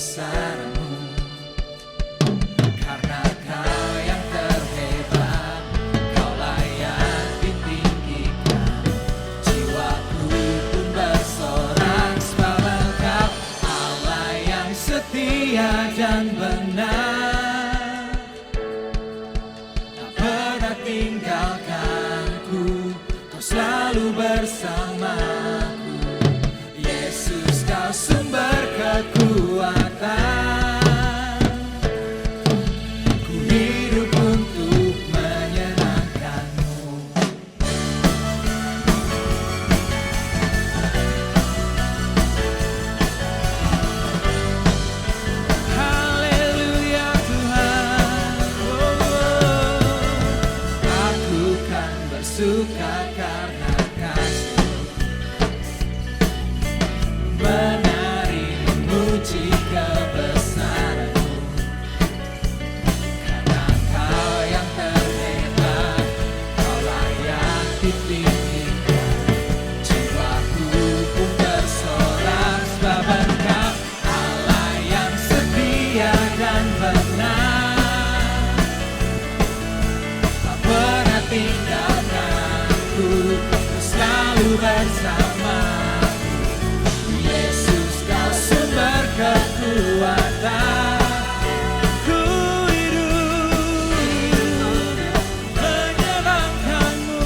kebesaran-Mu. Karena Kau yang terhebat, Kau layak ditinggikan. Jiwaku pun bersorak sebab Engkau Allah yang setia dan benar. Tak pernah tinggalkanku, Kau selalu bersamaku. Yesus, Kau sumber kekuatan. Ku hidup untuk menyenangkan-Mu. Haleluya Tuhan. Aku kan bersuka karena kasih-Mu. Menari memuji kebesaran-Mu. Karena Kau yang terhebat, Kau layak ditinggikan. Jiwaku pun bersorak sebab Engkau Allah yang setia dan benar. Tak pernah tinggalkanku, Kau selalu bersamaku. Yesus, Kau sumber kekuatan. Ku hidup menyenangkan-Mu.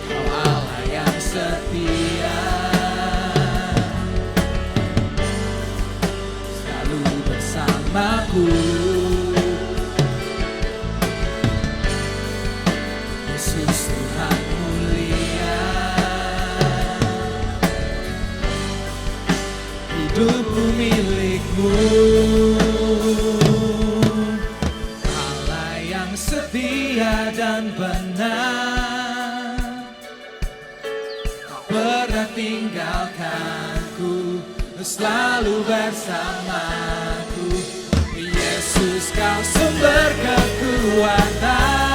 Kau Allah yang setia, selalu bersamaku. Yesus Tuhan mulia, hidupku milik-Mu. Allah yang setia dan benar, tak pernah tinggalkanku, selalu bersamaku. Yesus, Kau sumber kekuatan.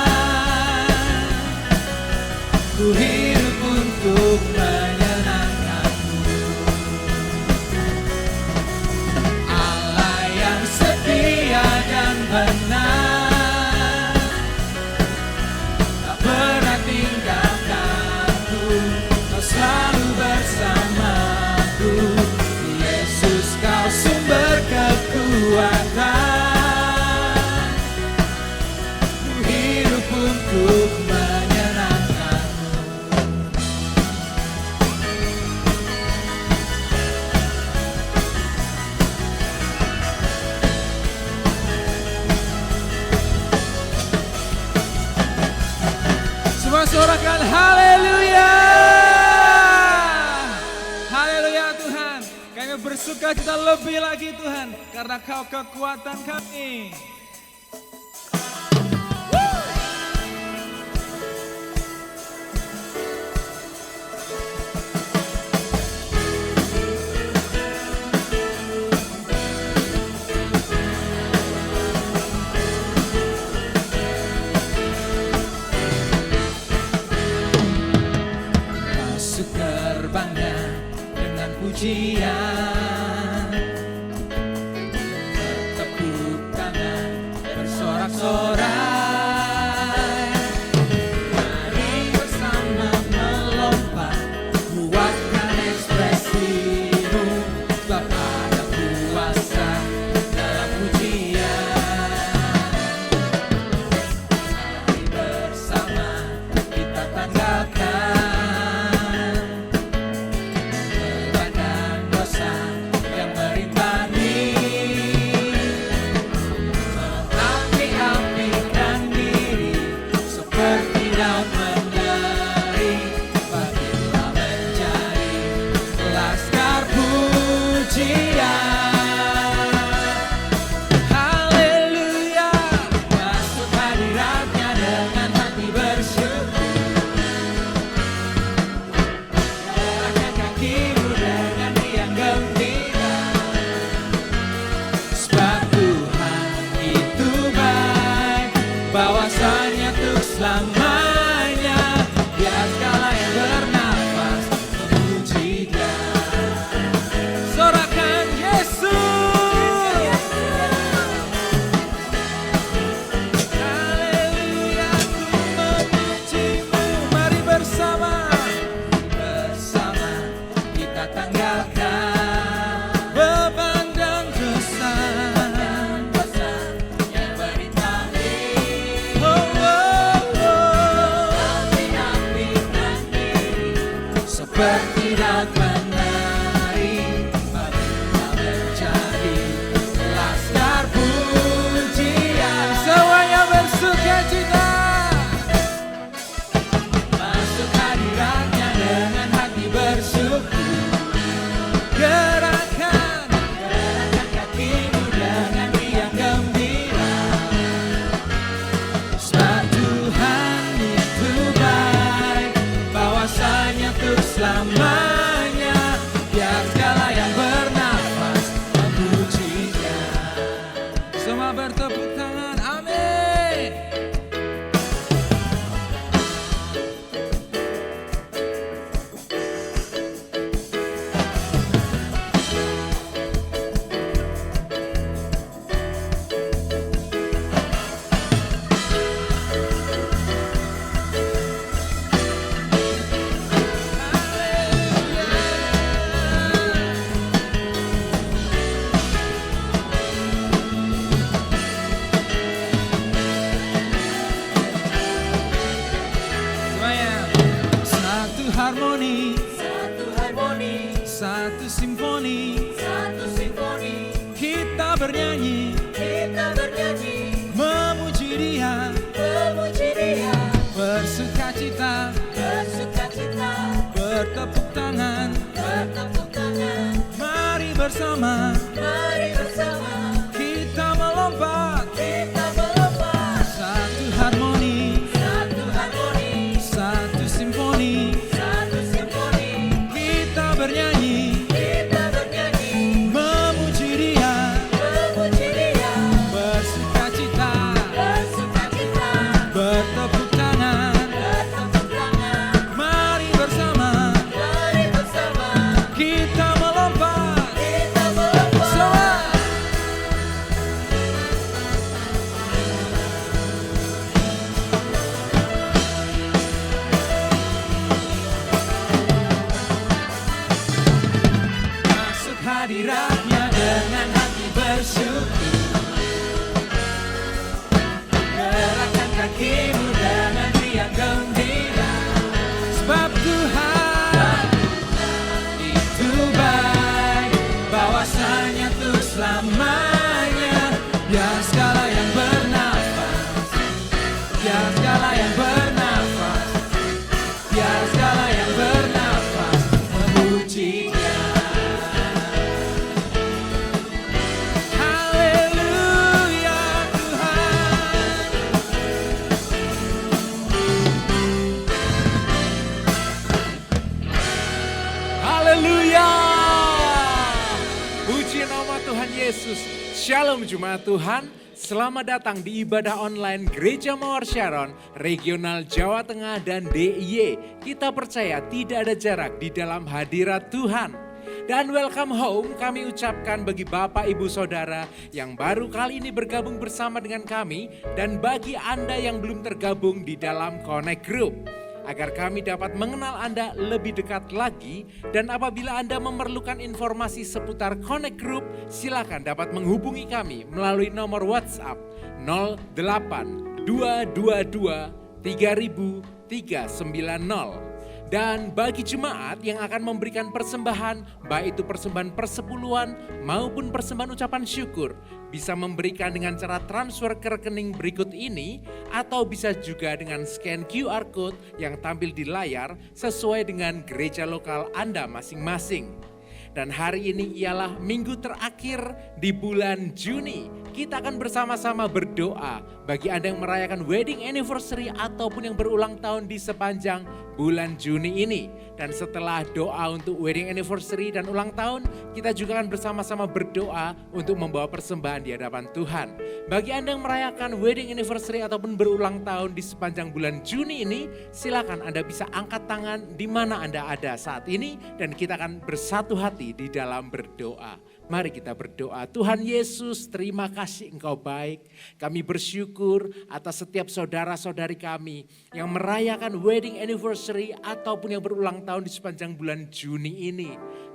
Ku hidup untuk menyenangkan-Mu. Allah yang setia dan benar, tak pernah tinggalkanku, Kau selalu bersamaku. Yesus, Kau sumber kekuatan. Ku hidup untuk menyenangkan-Mu. Semua sorakan haleluya. Haleluya Tuhan. Kami bersuka cita lebih lagi Tuhan, karena Kau kekuatan kami. Masuk gerbangnya dengan pujian, bertepuk tangan, bersorak-sorai. Mari bersama melompat, kuatkan ekspresi-Mu, sebab ada kuasa dalam pujian. Mari bersama kita tanggalkan beban dan dosa hadirat menari, marilah menjadi laskar pujian. Semuanya bersuka cita, masuk hadiratnya dengan hati bersyukur. Gerakan kakimu dengan riang gembira, sebab Tuhan itu baik, bahwasanya untuk selamanya. Biar segala yang bernafas memujinya. Semua bertepuk tangan, amin. Semuanya. Satu harmoni, satu simfoni, kita bernyanyi, memuji Dia, bersuka cita, bertepuk tangan, mari bersama, kita melompat, satu harmoni, satu simfoni, kita bernyanyi, memuji Dia, bersuka cita, bertepuk tangan, mari bersama, kita melompat. Semua. Masuk hadiratnya dengan hati bersyukur. Gerakkan kakimu dengan riang gembira, sebab Tuhan itu baik, bahwasanya untuk selamanya. Biar segala yang bernafas, biar segala yang bernafas, biar segala yang bernafas memujinya. Haleluya Tuhan. Haleluya. Puji nama Tuhan Yesus. Shalom Jemaat Tuhan. Selamat datang di ibadah online Gereja Mawar Sharon, Regional Jawa Tengah dan DIY. Kita percaya tidak ada jarak di dalam hadirat Tuhan. Dan welcome home kami ucapkan bagi Bapak Ibu Saudara yang baru kali ini bergabung bersama dengan kami. Dan bagi Anda yang belum tergabung di dalam Connect Group. Agar kami dapat mengenal Anda lebih dekat lagi. Dan apabila Anda memerlukan informasi seputar Connect Group, silakan dapat menghubungi kami melalui nomor WhatsApp 08-222-3390. Dan bagi jemaat yang akan memberikan persembahan, baik itu persembahan persepuluhan maupun persembahan ucapan syukur, bisa memberikan dengan cara transfer ke rekening berikut ini, atau bisa juga dengan scan QR Code yang tampil di layar sesuai dengan gereja lokal Anda masing-masing. Dan hari ini ialah minggu terakhir di bulan Juni. Kita akan bersama-sama berdoa bagi Anda yang merayakan wedding anniversary ataupun yang berulang tahun di sepanjang bulan Juni ini. Dan setelah doa untuk wedding anniversary dan ulang tahun, kita juga akan bersama-sama berdoa untuk membawa persembahan di hadapan Tuhan. Bagi Anda yang merayakan wedding anniversary ataupun berulang tahun di sepanjang bulan Juni ini, silakan Anda bisa angkat tangan di mana Anda ada saat ini dan kita akan bersatu hati di dalam berdoa. Mari kita berdoa. Tuhan Yesus, terima kasih Engkau baik. Kami bersyukur atas setiap saudara-saudari kami yang merayakan wedding anniversary ataupun yang berulang tahun di sepanjang bulan Juni ini.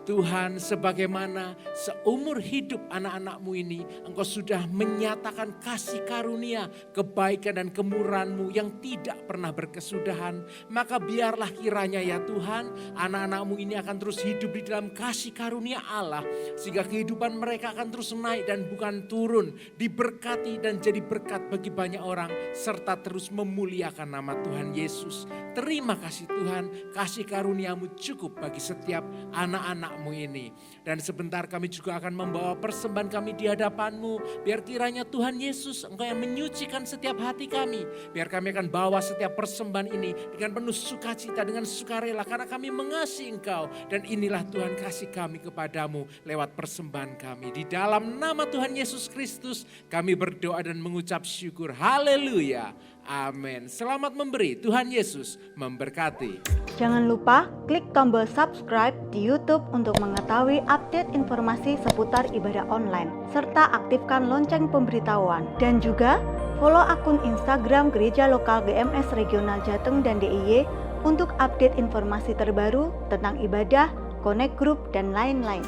Tuhan, sebagaimana seumur hidup anak-anak-Mu ini, Engkau sudah menyatakan kasih karunia, kebaikan dan kemurahan-Mu yang tidak pernah berkesudahan. Maka biarlah kiranya ya Tuhan, anak-anak-Mu ini akan terus hidup di dalam kasih karunia Allah. Sehingga kehidupan mereka akan terus naik dan bukan turun. Diberkati dan jadi berkat bagi banyak orang. Serta terus memuliakan nama Tuhan Yesus. Terima kasih Tuhan, kasih karunia-Mu cukup bagi setiap anak-anak-Mu ini. Dan sebentar kami juga akan membawa persembahan kami di hadapan-Mu. Biar kiranya Tuhan Yesus Engkau yang menyucikan setiap hati kami. Biar kami akan bawa setiap persembahan ini dengan penuh sukacita, dengan sukarela. Karena kami mengasihi Engkau. Dan inilah Tuhan kasih kami kepadamu lewat persembahan kami. Di dalam nama Tuhan Yesus Kristus kami berdoa dan mengucap syukur. Haleluya. Amin. Selamat memberi. Tuhan Yesus memberkati. Jangan lupa klik tombol subscribe di YouTube untuk mengetahui update informasi seputar ibadah online, serta aktifkan lonceng pemberitahuan. Dan juga follow akun Instagram Gereja Lokal GMS Regional Jateng dan DIY untuk update informasi terbaru tentang ibadah, connect group, dan lain-lain.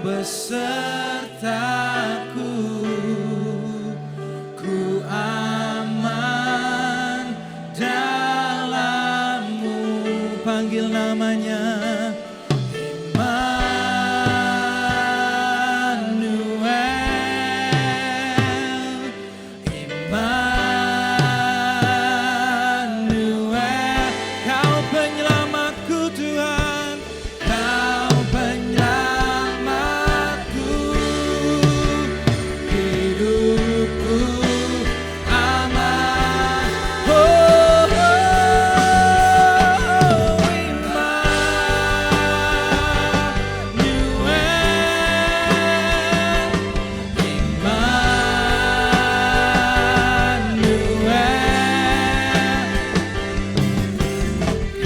besertaku, ku aman dalam-Mu. Panggil namanya Immanuel, Immanuel. Kau penyelamatku Tuhan, Kau penyelamatku, hidupku aman. Oh,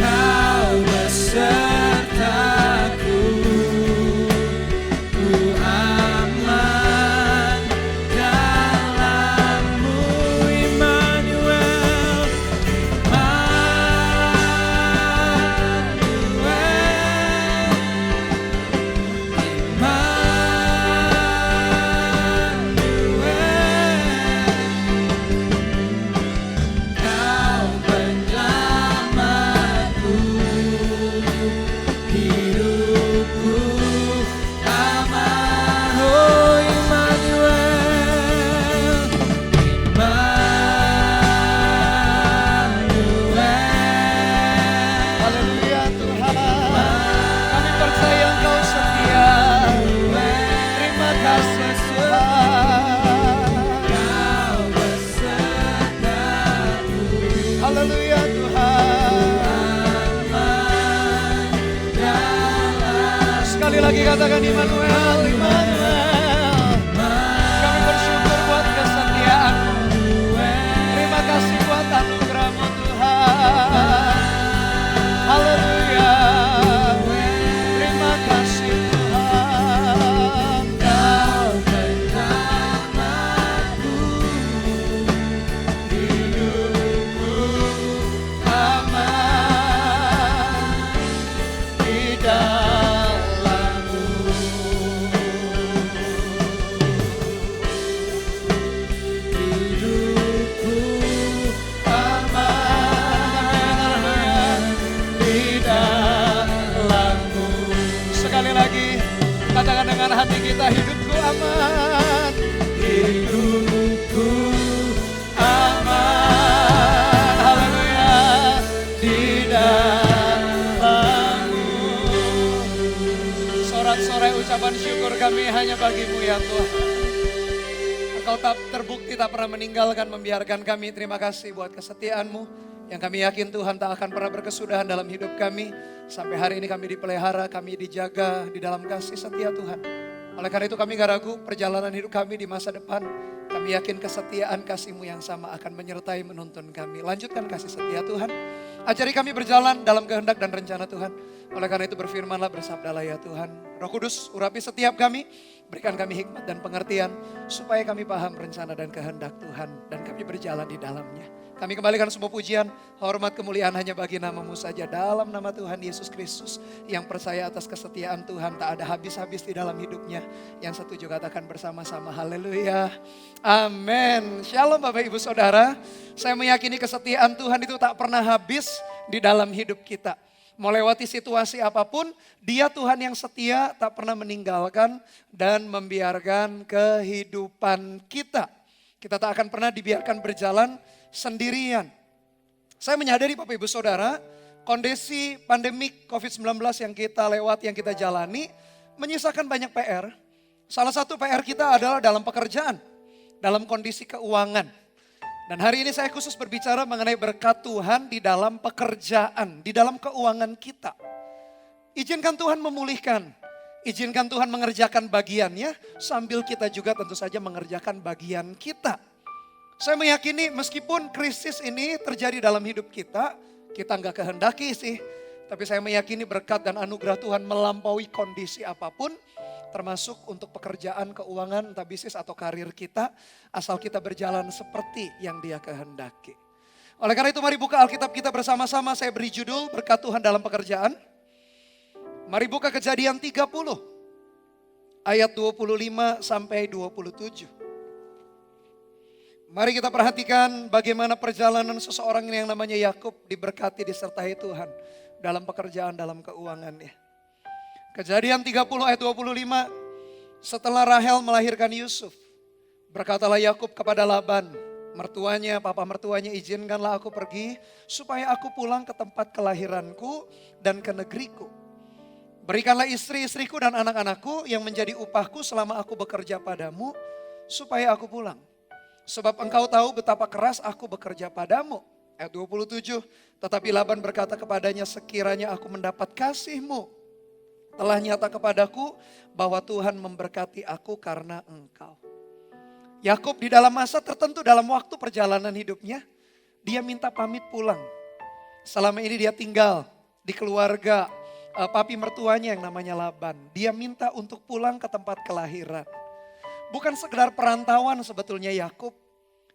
Kau besertaku, ku aman dalam-Mu. Immanuel, Kau penyelamatku, hidupku aman. Oh Immanuel, Immanuel. Haleluya Tuhan, kami percaya Engkau setia. Terima kasih Tuhan. Kau besertaku, Haleluya Tuhan. Sekali lagi katakan Immanuel, Immanuel. Kami bersyukur buat kesetiaan-Mu. Terima kasih buat anugerah-Mu Tuhan. Haleluya. Terima kasih Tuhan. Kau penyelamatku, hidupku Aman di dalam-Mu. hidupku Aman di dalam-Mu. Sekali lagi katakan dengan hati kita, hidupku aman. hidupku Aman, haleluya, di dalam-Mu. Sorak-sorai ucapan syukur kami hanya bagi-Mu ya Tuhan. Engkau tak terbukti tak pernah meninggalkan, membiarkan kami. Terima kasih buat kesetiaan-Mu yang kami yakin Tuhan tak akan pernah berkesudahan dalam hidup kami. Sampai hari ini kami dipelihara, kami dijaga di dalam kasih setia Tuhan. Oleh karena itu kami gak ragu perjalanan hidup kami di masa depan. Kami yakin kesetiaan kasih-Mu yang sama akan menyertai menuntun kami. Lanjutkan kasih setia Tuhan. Ajari kami berjalan dalam kehendak dan rencana Tuhan. Oleh karena itu berfirmanlah, bersabdalah ya Tuhan. Roh Kudus urapi setiap kami. Berikan kami hikmat dan pengertian. Supaya kami paham rencana dan kehendak Tuhan. Dan kami berjalan di dalamnya. Kami kembalikan semua pujian, hormat, kemuliaan hanya bagi nama-Mu saja. Dalam nama Tuhan Yesus Kristus. Yang percaya atas kesetiaan Tuhan tak ada habis-habis di dalam hidupnya. Yang setuju katakan bersama-sama haleluya. Amin. Shalom Bapak Ibu Saudara. Saya meyakini kesetiaan Tuhan itu tak pernah habis di dalam hidup kita. Mau lewati situasi apapun, Dia Tuhan yang setia tak pernah meninggalkan dan membiarkan kehidupan kita. Kita tak akan pernah dibiarkan berjalan sendirian. Saya menyadari Bapak Ibu Saudara, kondisi pandemik COVID-19 yang kita lewat, yang kita jalani, menyisakan banyak PR. Salah satu PR kita adalah dalam pekerjaan, dalam kondisi keuangan. Dan hari ini saya khusus berbicara mengenai berkat Tuhan di dalam pekerjaan, di dalam keuangan kita. Izinkan Tuhan memulihkan, izinkan Tuhan mengerjakan bagiannya, sambil kita juga tentu saja mengerjakan bagian kita. Saya meyakini meskipun krisis ini terjadi dalam hidup kita nggak kehendaki sih. Tapi saya meyakini berkat dan anugerah Tuhan melampaui kondisi apapun. Termasuk untuk pekerjaan, keuangan, entah bisnis atau karir kita. Asal kita berjalan seperti yang Dia kehendaki. Oleh karena itu mari buka Alkitab kita bersama-sama. Saya beri judul berkat Tuhan dalam pekerjaan. Mari buka Kejadian 30. ayat 25 sampai 27. Mari kita perhatikan bagaimana perjalanan seseorang yang namanya Yakub diberkati disertai Tuhan dalam pekerjaan, dalam keuangannya. Kejadian 30 ayat 25, setelah Rahel melahirkan Yusuf, berkatalah Yakub kepada Laban, mertuanya, papa mertuanya, izinkanlah aku pergi supaya aku pulang ke tempat kelahiranku dan ke negeriku. Berikanlah istri-istriku dan anak-anakku yang menjadi upahku selama aku bekerja padamu supaya aku pulang. Sebab engkau tahu betapa keras aku bekerja padamu. Ayat 27, tetapi Laban berkata kepadanya, sekiranya aku mendapat kasihmu, telah nyata kepadaku bahwa Tuhan memberkati aku karena engkau. Yakub di dalam masa tertentu dalam waktu perjalanan hidupnya, dia minta pamit pulang. Selama ini dia tinggal di keluarga papi mertuanya yang namanya Laban. Dia minta untuk pulang ke tempat kelahiran. Bukan sekedar perantauan sebetulnya Yakub.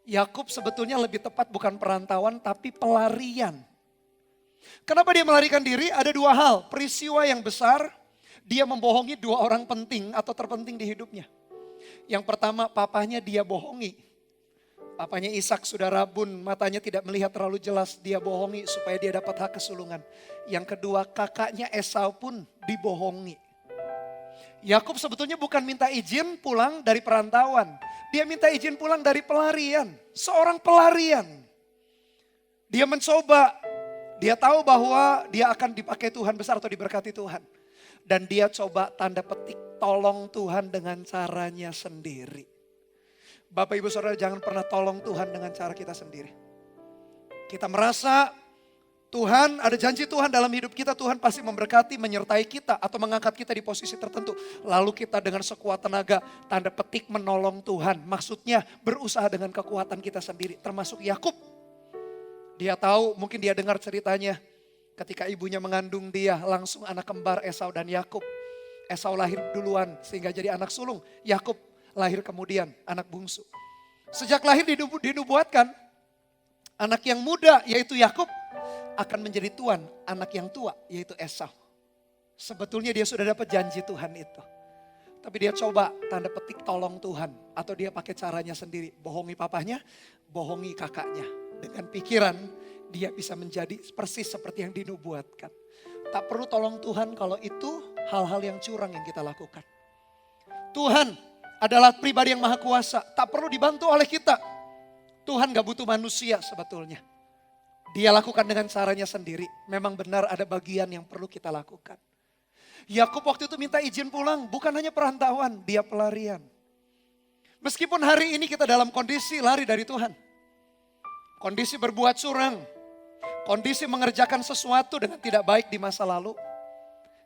Yakub sebetulnya lebih tepat bukan perantauan tapi pelarian. Kenapa dia melarikan diri? Ada dua hal. Peristiwa yang besar, dia membohongi dua orang penting atau terpenting di hidupnya. Yang pertama, papanya dia bohongi. Papanya Ishak sudah rabun, matanya tidak melihat terlalu jelas, dia bohongi supaya dia dapat hak kesulungan. Yang kedua, kakaknya Esau pun dibohongi. Yakub sebetulnya bukan minta izin pulang dari perantauan. Dia minta izin pulang dari pelarian. Seorang pelarian. Dia mencoba, dia tahu bahwa dia akan dipakai Tuhan besar atau diberkati Tuhan. Dan dia coba tanda petik tolong Tuhan dengan caranya sendiri. Bapak Ibu Saudara, jangan pernah tolong Tuhan dengan cara kita sendiri. Kita merasa Tuhan, ada janji Tuhan dalam hidup kita, Tuhan pasti memberkati, menyertai kita atau mengangkat kita di posisi tertentu. Lalu kita dengan sekuat tenaga tanda petik menolong Tuhan. Maksudnya berusaha dengan kekuatan kita sendiri, termasuk Yakub. Dia tahu, mungkin dia dengar ceritanya ketika ibunya mengandung dia, langsung anak kembar Esau dan Yakub. Esau lahir duluan sehingga jadi anak sulung. Yakub lahir kemudian anak bungsu. Sejak lahir dinubuatkan, anak yang muda yaitu Yakub akan menjadi tuan anak yang tua yaitu Esau. Sebetulnya dia sudah dapat janji Tuhan itu. Tapi dia coba tanda petik tolong Tuhan. Atau dia pakai caranya sendiri. Bohongi papahnya, bohongi kakaknya. Dengan pikiran dia bisa menjadi persis seperti yang dinubuatkan. Tak perlu tolong Tuhan kalau itu hal-hal yang curang yang kita lakukan. Tuhan adalah pribadi yang maha kuasa. Tak perlu dibantu oleh kita. Tuhan gak butuh manusia sebetulnya. Dia lakukan dengan caranya sendiri. Memang benar ada bagian yang perlu kita lakukan. Yakub waktu itu minta izin pulang. Bukan hanya perantauan, dia pelarian. Meskipun hari ini kita dalam kondisi lari dari Tuhan. Kondisi berbuat curang. Kondisi mengerjakan sesuatu dengan tidak baik di masa lalu.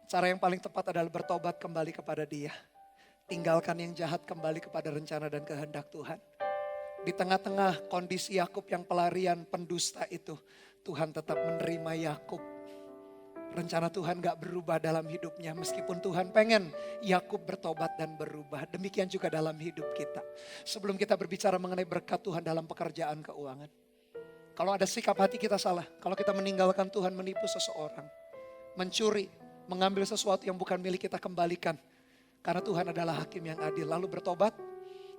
Cara yang paling tepat adalah bertobat kembali kepada Dia. Tinggalkan yang jahat, kembali kepada rencana dan kehendak Tuhan. Di tengah-tengah kondisi Yakub yang pelarian pendusta itu, Tuhan tetap menerima Yakub. Rencana Tuhan gak berubah dalam hidupnya. Meskipun Tuhan pengen Yakub bertobat dan berubah. Demikian juga dalam hidup kita. Sebelum kita berbicara mengenai berkat Tuhan dalam pekerjaan keuangan. Kalau ada sikap hati kita salah. Kalau kita meninggalkan Tuhan, menipu seseorang. Mencuri, mengambil sesuatu yang bukan milik kita, kembalikan. Karena Tuhan adalah hakim yang adil. Lalu bertobat,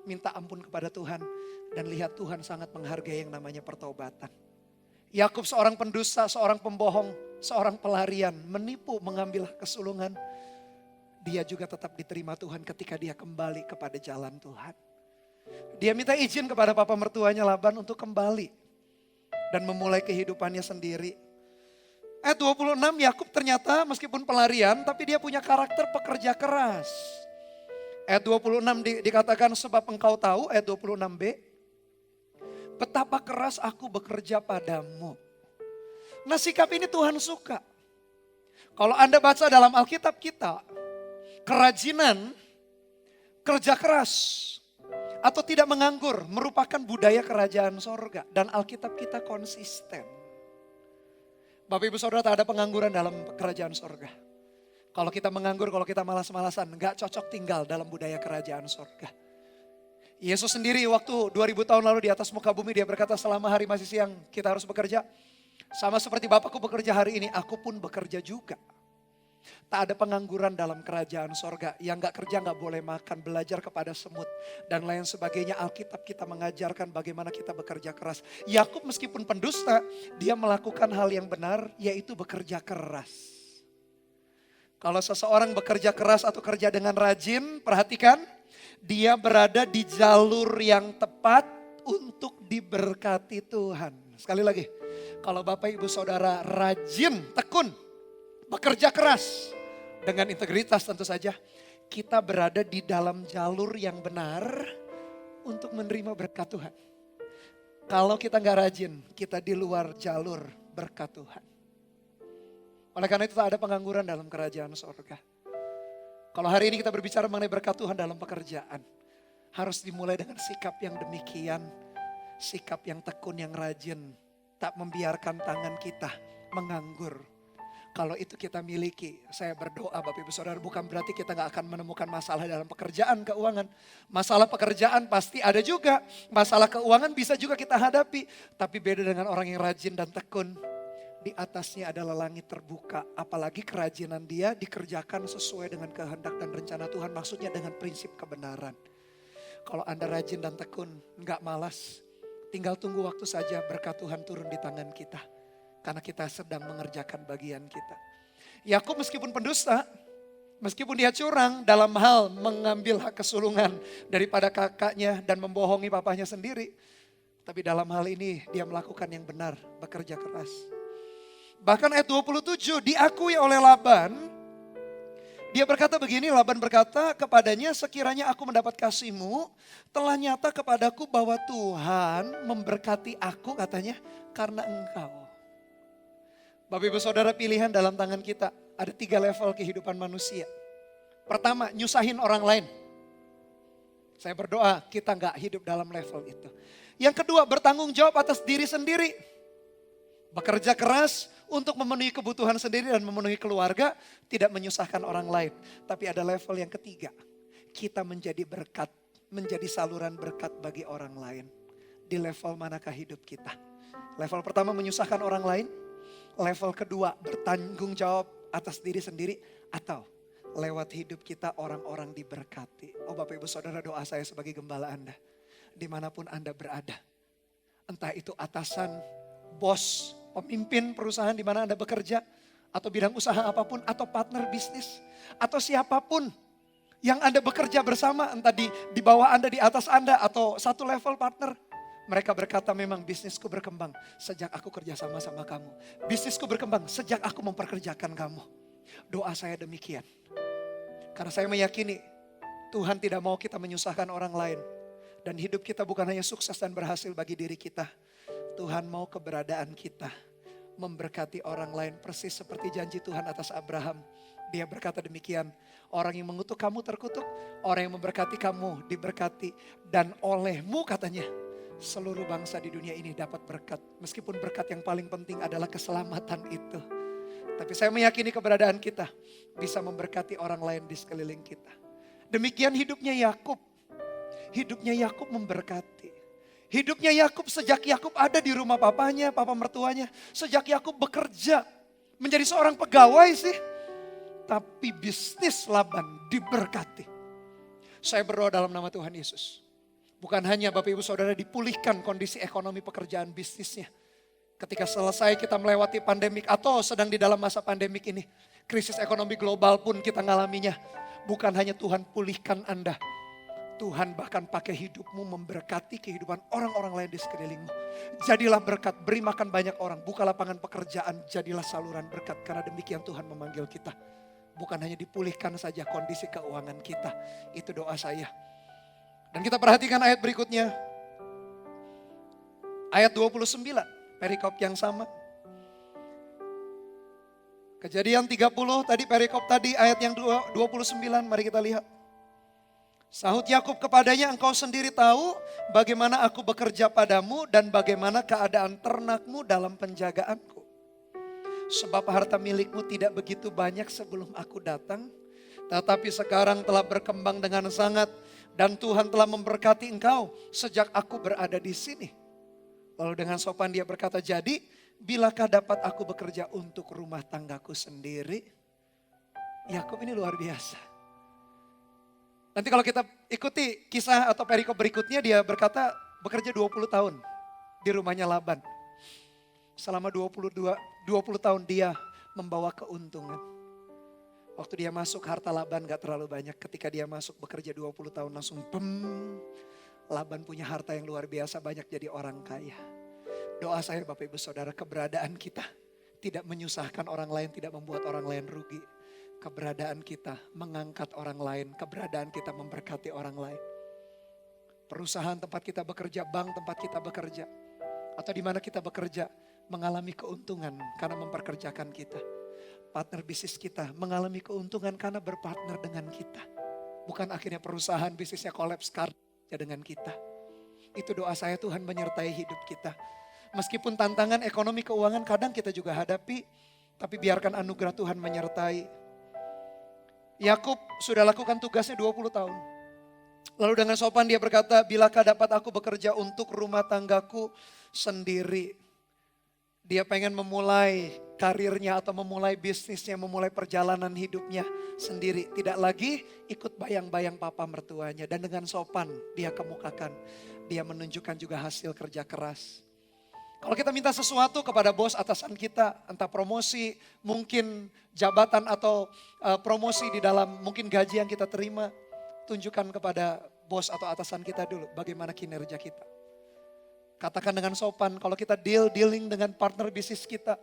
minta ampun kepada Tuhan. Dan lihat Tuhan sangat menghargai yang namanya pertobatan. Yakub seorang pendusta, seorang pembohong, seorang pelarian, menipu, mengambil kesulungan. Dia juga tetap diterima Tuhan ketika dia kembali kepada jalan Tuhan. Dia minta izin kepada papa mertuanya Laban untuk kembali. Dan memulai kehidupannya sendiri. Ayat 26, Yakub ternyata meskipun pelarian, tapi dia punya karakter pekerja keras. Ayat 26 dikatakan sebab engkau tahu, ayat 26b. Betapa keras aku bekerja padamu. Nah sikap ini Tuhan suka. Kalau Anda baca dalam Alkitab kita, kerajinan, kerja keras, atau tidak menganggur merupakan budaya kerajaan sorga. Dan Alkitab kita konsisten. Bapak Ibu Saudara, tak ada pengangguran dalam kerajaan sorga. Kalau kita menganggur, kalau kita malas-malasan, gak cocok tinggal dalam budaya kerajaan sorga. Yesus sendiri waktu 2000 tahun lalu di atas muka bumi dia berkata selama hari masih siang kita harus bekerja. Sama seperti Bapakku bekerja hari ini, aku pun bekerja juga. Tak ada pengangguran dalam kerajaan sorga. Yang gak kerja gak boleh makan, belajar kepada semut. Dan lain sebagainya. Alkitab kita mengajarkan bagaimana kita bekerja keras. Yakub meskipun pendusta, dia melakukan hal yang benar, yaitu bekerja keras. Kalau seseorang bekerja keras atau kerja dengan rajin, perhatikan. Dia berada di jalur yang tepat untuk diberkati Tuhan. Sekali lagi, kalau Bapak Ibu Saudara rajin, tekun, bekerja keras, dengan integritas tentu saja, kita berada di dalam jalur yang benar untuk menerima berkat Tuhan. Kalau kita gak rajin, kita di luar jalur berkat Tuhan. Oleh karena itu tak ada pengangguran dalam kerajaan surga. Kalau hari ini kita berbicara mengenai berkat Tuhan dalam pekerjaan, harus dimulai dengan sikap yang demikian, sikap yang tekun, yang rajin, tak membiarkan tangan kita menganggur. Kalau itu kita miliki, saya berdoa Bapak Ibu Saudara, bukan berarti kita gak akan menemukan masalah dalam pekerjaan, keuangan. Masalah pekerjaan pasti ada juga, masalah keuangan bisa juga kita hadapi. Tapi beda dengan orang yang rajin dan tekun, di atasnya adalah langit terbuka. Apalagi kerajinan dia dikerjakan sesuai dengan kehendak dan rencana Tuhan, maksudnya dengan prinsip kebenaran. Kalau Anda rajin dan tekun, gak malas, tinggal tunggu waktu saja berkat Tuhan turun di tangan kita. Karena kita sedang mengerjakan bagian kita. Yakub meskipun pendusta, meskipun dia curang dalam hal mengambil hak kesulungan daripada kakaknya dan membohongi papahnya sendiri. Tapi dalam hal ini dia melakukan yang benar, bekerja keras. Bahkan ayat 27 diakui oleh Laban. Dia berkata begini, Laban berkata kepadanya, sekiranya aku mendapat kasih-Mu, telah nyata kepadaku bahwa Tuhan memberkati aku katanya karena Engkau. Bapak Ibu Saudara, pilihan dalam tangan kita. Ada 3 level kehidupan manusia. Pertama, nyusahin orang lain. Saya berdoa kita gak hidup dalam level itu. Yang kedua, bertanggung jawab atas diri sendiri. Bekerja keras untuk memenuhi kebutuhan sendiri dan memenuhi keluarga. Tidak menyusahkan orang lain. Tapi ada level yang ketiga. Kita menjadi berkat, menjadi saluran berkat bagi orang lain. Di level manakah hidup kita? Level pertama menyusahkan orang lain. Level kedua bertanggung jawab atas diri sendiri, atau lewat hidup kita orang-orang diberkati. Oh Bapak Ibu Saudara, doa saya sebagai gembala Anda, dimanapun Anda berada, entah itu atasan, bos, pemimpin perusahaan di mana Anda bekerja, atau bidang usaha apapun, atau partner bisnis, atau siapapun yang Anda bekerja bersama, entah di bawah Anda, di atas Anda, atau satu level partner. Mereka berkata, memang bisnisku berkembang sejak aku kerja sama kamu. Bisnisku berkembang sejak aku memperkerjakan kamu. Doa saya demikian. Karena saya meyakini Tuhan tidak mau kita menyusahkan orang lain. Dan hidup kita bukan hanya sukses dan berhasil bagi diri kita. Tuhan mau keberadaan kita memberkati orang lain, persis seperti janji Tuhan atas Abraham. Dia berkata demikian, orang yang mengutuk kamu terkutuk, orang yang memberkati kamu diberkati. Dan olehmu katanya, seluruh bangsa di dunia ini dapat berkat. Meskipun berkat yang paling penting adalah keselamatan itu. Tapi saya meyakini keberadaan kita bisa memberkati orang lain di sekeliling kita. Demikian hidupnya Yakub. Hidupnya Yakub memberkati. Hidupnya Yakub sejak Yakub ada di rumah papanya, papa mertuanya. Sejak Yakub bekerja menjadi seorang pegawai sih. Tapi bisnis Laban diberkati. Saya berdoa dalam nama Tuhan Yesus. Bukan hanya Bapak Ibu Saudara dipulihkan kondisi ekonomi pekerjaan bisnisnya. Ketika selesai kita melewati pandemik atau sedang di dalam masa pandemik ini. Krisis ekonomi global pun kita ngalaminya. Bukan hanya Tuhan pulihkan Anda. Tuhan bahkan pakai hidupmu memberkati kehidupan orang-orang lain di sekelilingmu. Jadilah berkat, beri makan banyak orang. Buka lapangan pekerjaan, jadilah saluran berkat. Karena demikian Tuhan memanggil kita. Bukan hanya dipulihkan saja kondisi keuangan kita. Itu doa saya. Dan kita perhatikan ayat berikutnya. Ayat 29, perikop yang sama. Kejadian 30 tadi, perikop tadi ayat yang 29, mari kita lihat. Sahut Yakub kepadanya, engkau sendiri tahu bagaimana aku bekerja padamu dan bagaimana keadaan ternakmu dalam penjagaanku. Sebab harta milikmu tidak begitu banyak sebelum aku datang, tetapi sekarang telah berkembang dengan sangat. Dan Tuhan telah memberkati engkau sejak aku berada di sini. Lalu dengan sopan dia berkata, jadi bilakah dapat aku bekerja untuk rumah tanggaku sendiri? Yakub ini luar biasa. Nanti kalau kita ikuti kisah atau perikop berikutnya, dia berkata bekerja 20 tahun di rumahnya Laban. Selama 20 tahun dia membawa keuntungan. Waktu dia masuk harta Laban gak terlalu banyak. Ketika dia masuk bekerja 20 tahun langsung Laban punya harta yang luar biasa, banyak jadi orang kaya. Doa saya Bapak Ibu Saudara, keberadaan kita tidak menyusahkan orang lain, tidak membuat orang lain rugi. Keberadaan kita mengangkat orang lain, keberadaan kita memberkati orang lain. Perusahaan tempat kita bekerja, bank tempat kita bekerja, atau di mana kita bekerja mengalami keuntungan karena memperkerjakan kita. Partner bisnis kita mengalami keuntungan karena berpartner dengan kita. Bukan akhirnya perusahaan bisnisnya kolaps karena dengan kita. Itu doa saya, Tuhan menyertai hidup kita. Meskipun tantangan ekonomi keuangan kadang kita juga hadapi, tapi biarkan anugerah Tuhan menyertai. Yakub sudah lakukan tugasnya 20 tahun. Lalu dengan sopan dia berkata, bilakah dapat aku bekerja untuk rumah tanggaku sendiri. Dia pengen memulai karirnya atau memulai bisnisnya, memulai perjalanan hidupnya sendiri. Tidak lagi ikut bayang-bayang papa mertuanya. Dan dengan sopan dia kemukakan, dia menunjukkan juga hasil kerja keras. Kalau kita minta sesuatu kepada bos atasan kita, entah promosi, mungkin jabatan atau promosi di dalam mungkin gaji yang kita terima, tunjukkan kepada bos atau atasan kita dulu bagaimana kinerja kita. Katakan dengan sopan, kalau kita dealing dengan partner bisnis kita,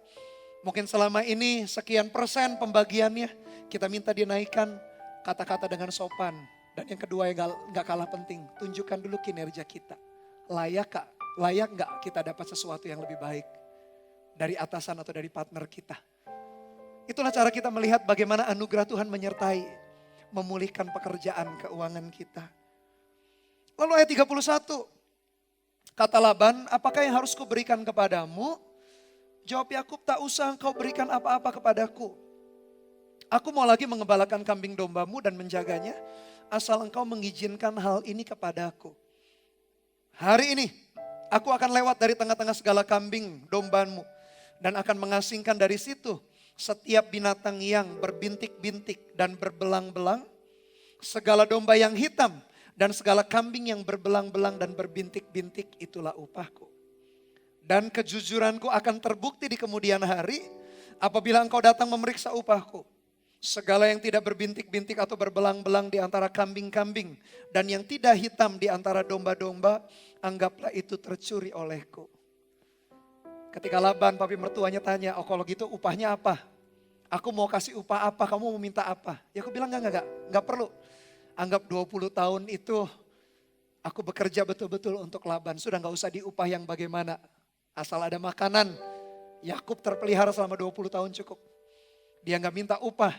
mungkin selama ini sekian persen pembagiannya, kita minta dinaikkan, kata-kata dengan sopan. Dan yang kedua yang gak kalah penting, tunjukkan dulu kinerja kita. Layak gak kita dapat sesuatu yang lebih baik dari atasan atau dari partner kita. Itulah cara kita melihat bagaimana anugerah Tuhan menyertai, memulihkan pekerjaan keuangan kita. Lalu ayat 31, kata Laban, apakah yang harus kuberikan kepadamu? Jawab Yakub, tak usah engkau berikan apa-apa kepadaku. Aku mau lagi mengembalakan kambing dombamu dan menjaganya, asal engkau mengizinkan hal ini kepadaku. Hari ini aku akan lewat dari tengah-tengah segala kambing dombamu dan akan mengasingkan dari situ setiap binatang yang berbintik-bintik dan berbelang-belang, segala domba yang hitam dan segala kambing yang berbelang-belang dan berbintik-bintik, itulah upahku. Dan kejujuranku akan terbukti di kemudian hari apabila engkau datang memeriksa upahku. Segala yang tidak berbintik-bintik atau berbelang-belang di antara kambing-kambing dan yang tidak hitam di antara domba-domba, anggaplah itu tercuri olehku. Ketika Laban, papi mertuanya tanya, oh kalau gitu upahnya apa? Aku mau kasih upah apa, kamu mau minta apa? Ya aku bilang enggak perlu. Anggap 20 tahun itu aku bekerja betul-betul untuk Laban. Sudah gak usah diupah yang bagaimana. Asal ada makanan, Yakub terpelihara selama 20 tahun cukup. Dia gak minta upah,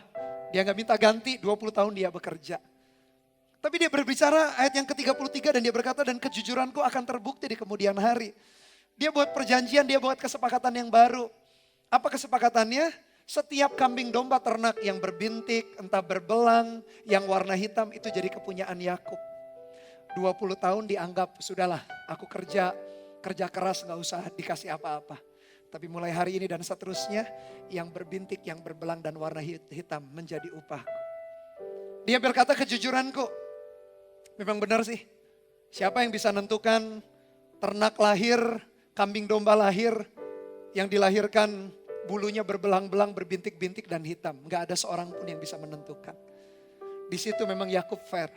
dia gak minta ganti, 20 tahun dia bekerja. Tapi dia berbicara ayat yang ke-33 dan dia berkata, dan kejujuranku akan terbukti di kemudian hari. Dia buat perjanjian, dia buat kesepakatan yang baru. Apa kesepakatannya? Setiap kambing domba ternak yang berbintik, entah berbelang, yang warna hitam, itu jadi kepunyaan Yakub. 20 tahun dianggap, sudahlah aku kerja keras gak usah dikasih apa-apa. Tapi mulai hari ini dan seterusnya, yang berbintik, yang berbelang dan warna hitam menjadi upahku. Dia berkata kejujuranku. Memang benar sih. Siapa yang bisa nentukan ternak lahir, kambing domba lahir, yang dilahirkan bulunya berbelang-belang, berbintik-bintik dan hitam. Gak ada seorang pun yang bisa menentukan. Di situ memang Yakub fair.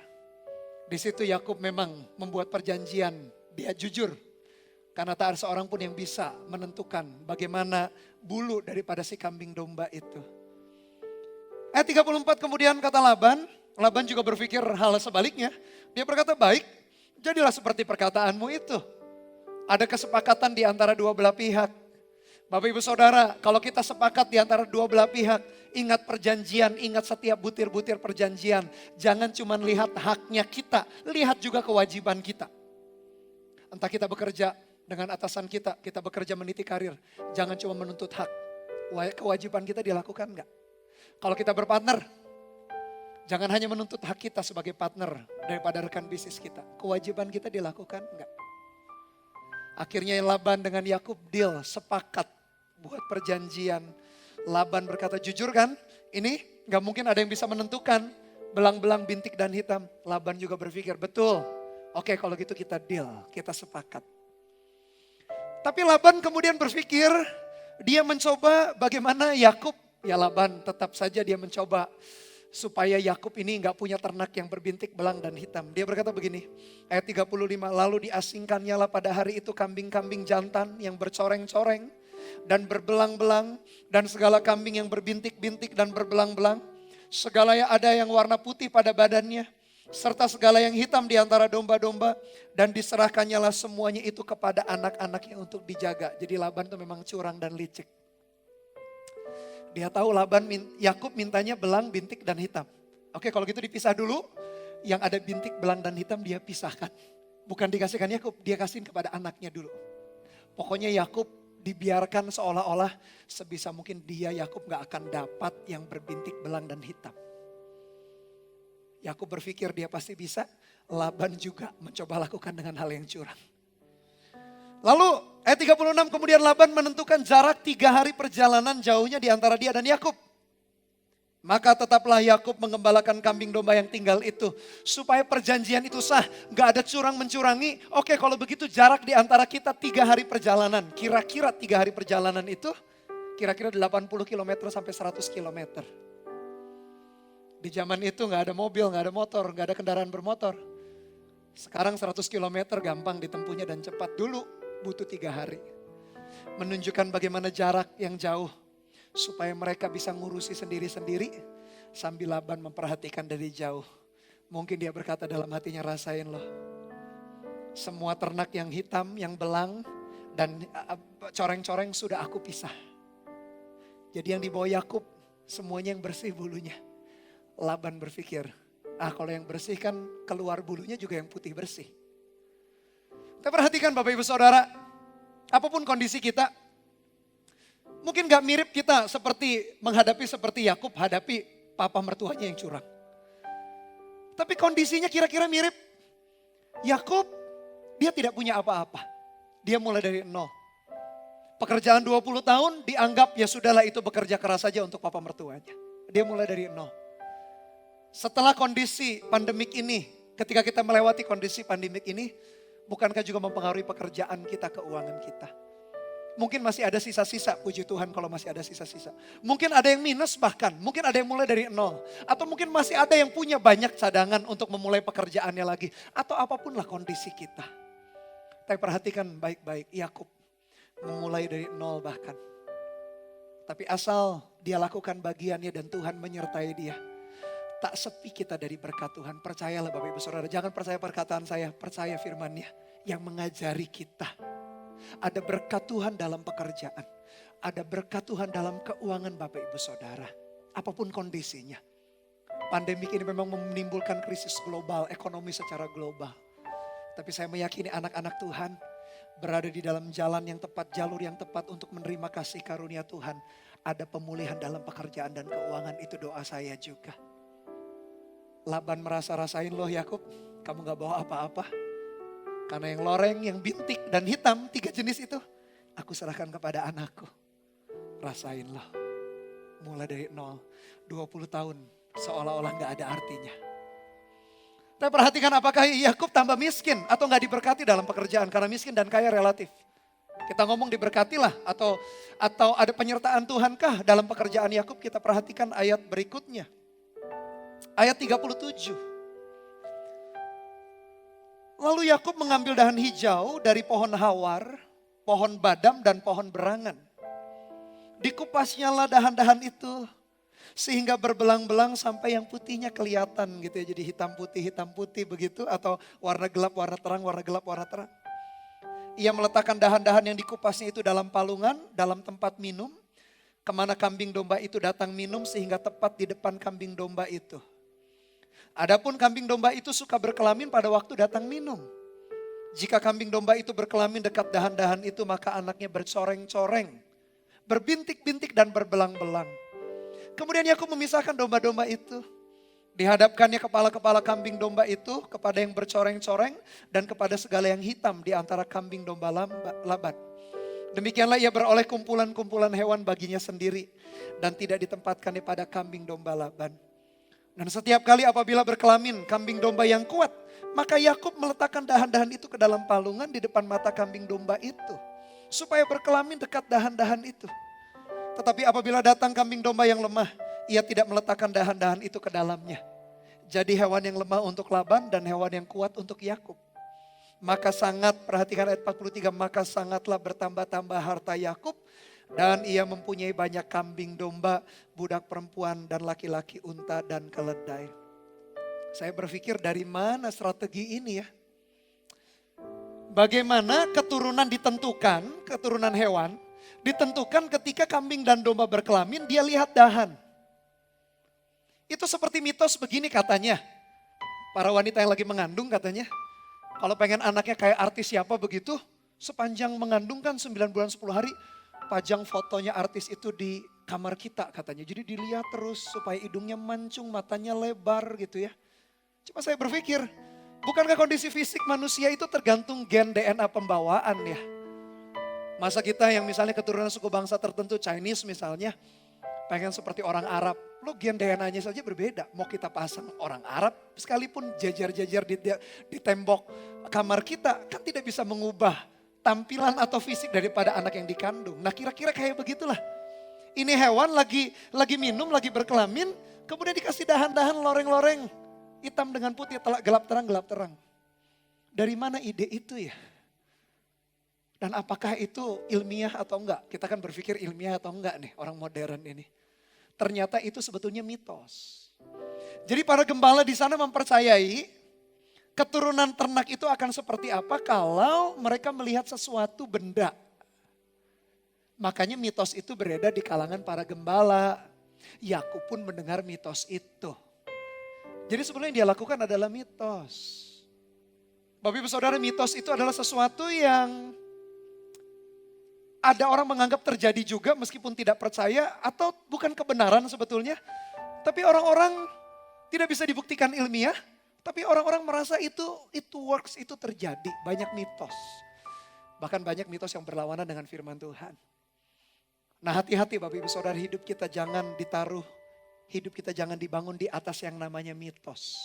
Di situ Yakub memang membuat perjanjian, dia jujur. Karena tak ada seorang pun yang bisa menentukan bagaimana bulu daripada si kambing domba itu. Ayat 34 kemudian kata Laban juga berpikir hal sebaliknya. Dia berkata, baik, jadilah seperti perkataanmu itu. Ada kesepakatan di antara dua belah pihak. Bapak Ibu Saudara, kalau kita sepakat di antara dua belah pihak, ingat perjanjian, ingat setiap butir-butir perjanjian. Jangan cuma lihat haknya kita, lihat juga kewajiban kita. Entah kita bekerja dengan atasan kita bekerja meniti karir. Jangan cuma menuntut hak. Kewajiban kita dilakukan enggak? Kalau kita berpartner, jangan hanya menuntut hak kita sebagai partner daripada rekan bisnis kita. Kewajiban kita dilakukan enggak? Akhirnya Laban dengan Yakub deal, sepakat buat perjanjian. Laban berkata, jujur kan? Ini Gak mungkin ada yang bisa menentukan belang-belang bintik dan hitam. Laban juga berpikir, betul. Oke, kalau gitu kita deal, kita sepakat. Tapi Laban kemudian berpikir, dia mencoba bagaimana Yakub, ya Laban tetap saja dia mencoba supaya Yakub ini nggak punya ternak yang berbintik, belang dan hitam. Dia berkata begini, ayat 35, lalu diasingkannya lah pada hari itu kambing-kambing jantan yang bercoreng-coreng dan berbelang-belang dan segala kambing yang berbintik-bintik dan berbelang-belang. Segala yang ada yang warna putih pada badannya, serta segala yang hitam di antara domba-domba, dan diserahkannya lah semuanya itu kepada anak-anaknya untuk dijaga. Jadi Laban itu memang curang dan licik. Dia tahu Yakub mintanya belang, bintik dan hitam. Oke, kalau gitu dipisah dulu. Yang ada bintik, belang dan hitam dia pisahkan. Bukan dikasihkan Yakub, dia kasihin kepada anaknya dulu. Pokoknya Yakub dibiarkan seolah-olah sebisa mungkin Yakub gak akan dapat yang berbintik, belang dan hitam. Yakub berpikir dia pasti bisa, Laban juga mencoba lakukan dengan hal yang curang. Lalu ayat 36 kemudian Laban menentukan jarak 3 hari perjalanan jauhnya di antara dia dan Yakub. Maka tetaplah Yakub mengembalakan kambing domba yang tinggal itu. Supaya perjanjian itu sah, gak ada curang mencurangi. Oke, kalau begitu jarak di antara kita 3 hari perjalanan. Kira-kira 3 hari perjalanan itu kira-kira 80 km sampai 100 km. Di zaman itu gak ada mobil, gak ada motor, gak ada kendaraan bermotor. Sekarang 100 km gampang ditempuhnya dan cepat. Dulu butuh 3 hari. Menunjukkan bagaimana jarak yang jauh. Supaya mereka bisa ngurusi sendiri-sendiri. Sambil Laban memperhatikan dari jauh. Mungkin dia berkata dalam hatinya, rasain loh. Semua ternak yang hitam, yang belang, dan coreng-coreng sudah aku pisah. Jadi yang dibawa Yakub, semuanya yang bersih bulunya. Laban berpikir, kalau yang bersih kan keluar bulunya juga yang putih bersih. Tapi perhatikan Bapak Ibu Saudara, apapun kondisi kita, mungkin gak mirip kita menghadapi seperti Yakub hadapi papa mertuanya yang curang. Tapi kondisinya kira-kira mirip. Yakub, dia tidak punya apa-apa. Dia mulai dari nol. Pekerjaan 20 tahun dianggap ya sudahlah itu bekerja keras saja untuk papa mertuanya. Dia mulai dari nol. Setelah kondisi pandemik ini, ketika kita melewati kondisi pandemik ini, bukankah juga mempengaruhi pekerjaan kita, keuangan kita? Mungkin masih ada sisa-sisa, puji Tuhan kalau masih ada sisa-sisa. Mungkin ada yang minus bahkan, mungkin ada yang mulai dari nol. Atau mungkin masih ada yang punya banyak cadangan untuk memulai pekerjaannya lagi. Atau apapun lah kondisi kita. Tapi perhatikan baik-baik, Yakub memulai dari nol bahkan. Tapi asal dia lakukan bagiannya dan Tuhan menyertai dia. Tak sepi kita dari berkat Tuhan. Percayalah Bapak Ibu Saudara. Jangan percaya perkataan saya. Percaya firman-Nya yang mengajari kita. Ada berkat Tuhan dalam pekerjaan. Ada berkat Tuhan dalam keuangan Bapak Ibu Saudara. Apapun kondisinya. Pandemi ini memang menimbulkan krisis global. Ekonomi secara global. Tapi saya meyakini anak-anak Tuhan berada di dalam jalan yang tepat. Jalur yang tepat untuk menerima kasih karunia Tuhan. Ada pemulihan dalam pekerjaan dan keuangan. Itu doa saya juga. Laban merasa rasain loh Yakub, kamu gak bawa apa-apa. Karena yang loreng, yang bintik dan hitam, 3 jenis itu, aku serahkan kepada anakku. Rasain loh, mulai dari nol, 20 tahun seolah-olah gak ada artinya. Tapi perhatikan apakah Yakub tambah miskin atau gak diberkati dalam pekerjaan. Karena miskin dan kaya relatif. Kita ngomong diberkatilah atau ada penyertaan Tuhankah dalam pekerjaan Yakub. Kita perhatikan ayat berikutnya. Ayat 37. Lalu Yakub mengambil dahan hijau dari pohon hawar, pohon badam dan pohon berangan. Dikupasnyalah dahan-dahan itu sehingga berbelang-belang sampai yang putihnya kelihatan gitu ya. Jadi hitam putih begitu atau warna gelap, warna terang, warna gelap, warna terang. Ia meletakkan dahan-dahan yang dikupasnya itu dalam palungan, dalam tempat minum. Kemana kambing domba itu datang minum sehingga tepat di depan kambing domba itu. Adapun kambing domba itu suka berkelamin pada waktu datang minum. Jika kambing domba itu berkelamin dekat dahan-dahan itu maka anaknya bercoreng-coreng. Berbintik-bintik dan berbelang-belang. Kemudian Yakub memisahkan domba-domba itu. Dihadapkannya kepala-kepala kambing domba itu kepada yang bercoreng-coreng dan kepada segala yang hitam di antara kambing domba Laban. Demikianlah ia beroleh kumpulan-kumpulan hewan baginya sendiri dan tidak ditempatkan pada kambing domba Laban. Dan setiap kali apabila berkelamin kambing domba yang kuat, maka Yakub meletakkan dahan-dahan itu ke dalam palungan di depan mata kambing domba itu, supaya berkelamin dekat dahan-dahan itu. Tetapi apabila datang kambing domba yang lemah, ia tidak meletakkan dahan-dahan itu ke dalamnya. Jadi hewan yang lemah untuk Laban dan hewan yang kuat untuk Yakub. Maka sangat, perhatikan ayat 43, maka sangatlah bertambah-tambah harta Yakub dan ia mempunyai banyak kambing domba, budak perempuan dan laki-laki unta dan keledai. Saya berpikir dari mana strategi ini ya? Bagaimana keturunan ditentukan, keturunan hewan ditentukan ketika kambing dan domba berkelamin dia lihat dahan. Itu seperti mitos begini katanya. Para wanita yang lagi mengandung katanya. Kalau pengen anaknya kayak artis siapa begitu, sepanjang mengandung kan 9 bulan 10 hari, pajang fotonya artis itu di kamar kita katanya. Jadi dilihat terus supaya hidungnya mancung, matanya lebar gitu ya. Cuma saya berpikir, bukankah kondisi fisik manusia itu tergantung gen DNA pembawaan ya? Masa kita yang misalnya keturunan suku bangsa tertentu, Chinese misalnya, pengen seperti orang Arab. Lo gen DNA-nya saja berbeda. Mau kita pasang orang Arab sekalipun jajar-jajar di tembok kamar kita kan tidak bisa mengubah tampilan atau fisik daripada anak yang dikandung. Nah kira-kira kayak begitulah. Ini hewan lagi minum, lagi berkelamin, kemudian dikasih dahan-dahan loreng-loreng. Hitam dengan putih, gelap terang. Dari mana ide itu ya? Dan apakah itu ilmiah atau enggak? Kita kan berpikir ilmiah atau enggak nih orang modern ini. Ternyata itu sebetulnya mitos. Jadi para gembala di sana mempercayai keturunan ternak itu akan seperti apa kalau mereka melihat sesuatu benda. Makanya mitos itu beredar di kalangan para gembala. Yakub pun mendengar mitos itu. Jadi sebenarnya yang dia lakukan adalah mitos. Bapak Ibu Saudara, mitos itu adalah sesuatu yang ada orang menganggap terjadi juga meskipun tidak percaya atau bukan kebenaran sebetulnya. Tapi orang-orang tidak bisa dibuktikan ilmiah. Tapi orang-orang merasa itu works, itu terjadi. Banyak mitos. Bahkan banyak mitos yang berlawanan dengan firman Tuhan. Nah hati-hati Bapak Ibu Saudara, hidup kita jangan ditaruh. Hidup kita jangan dibangun di atas yang namanya mitos.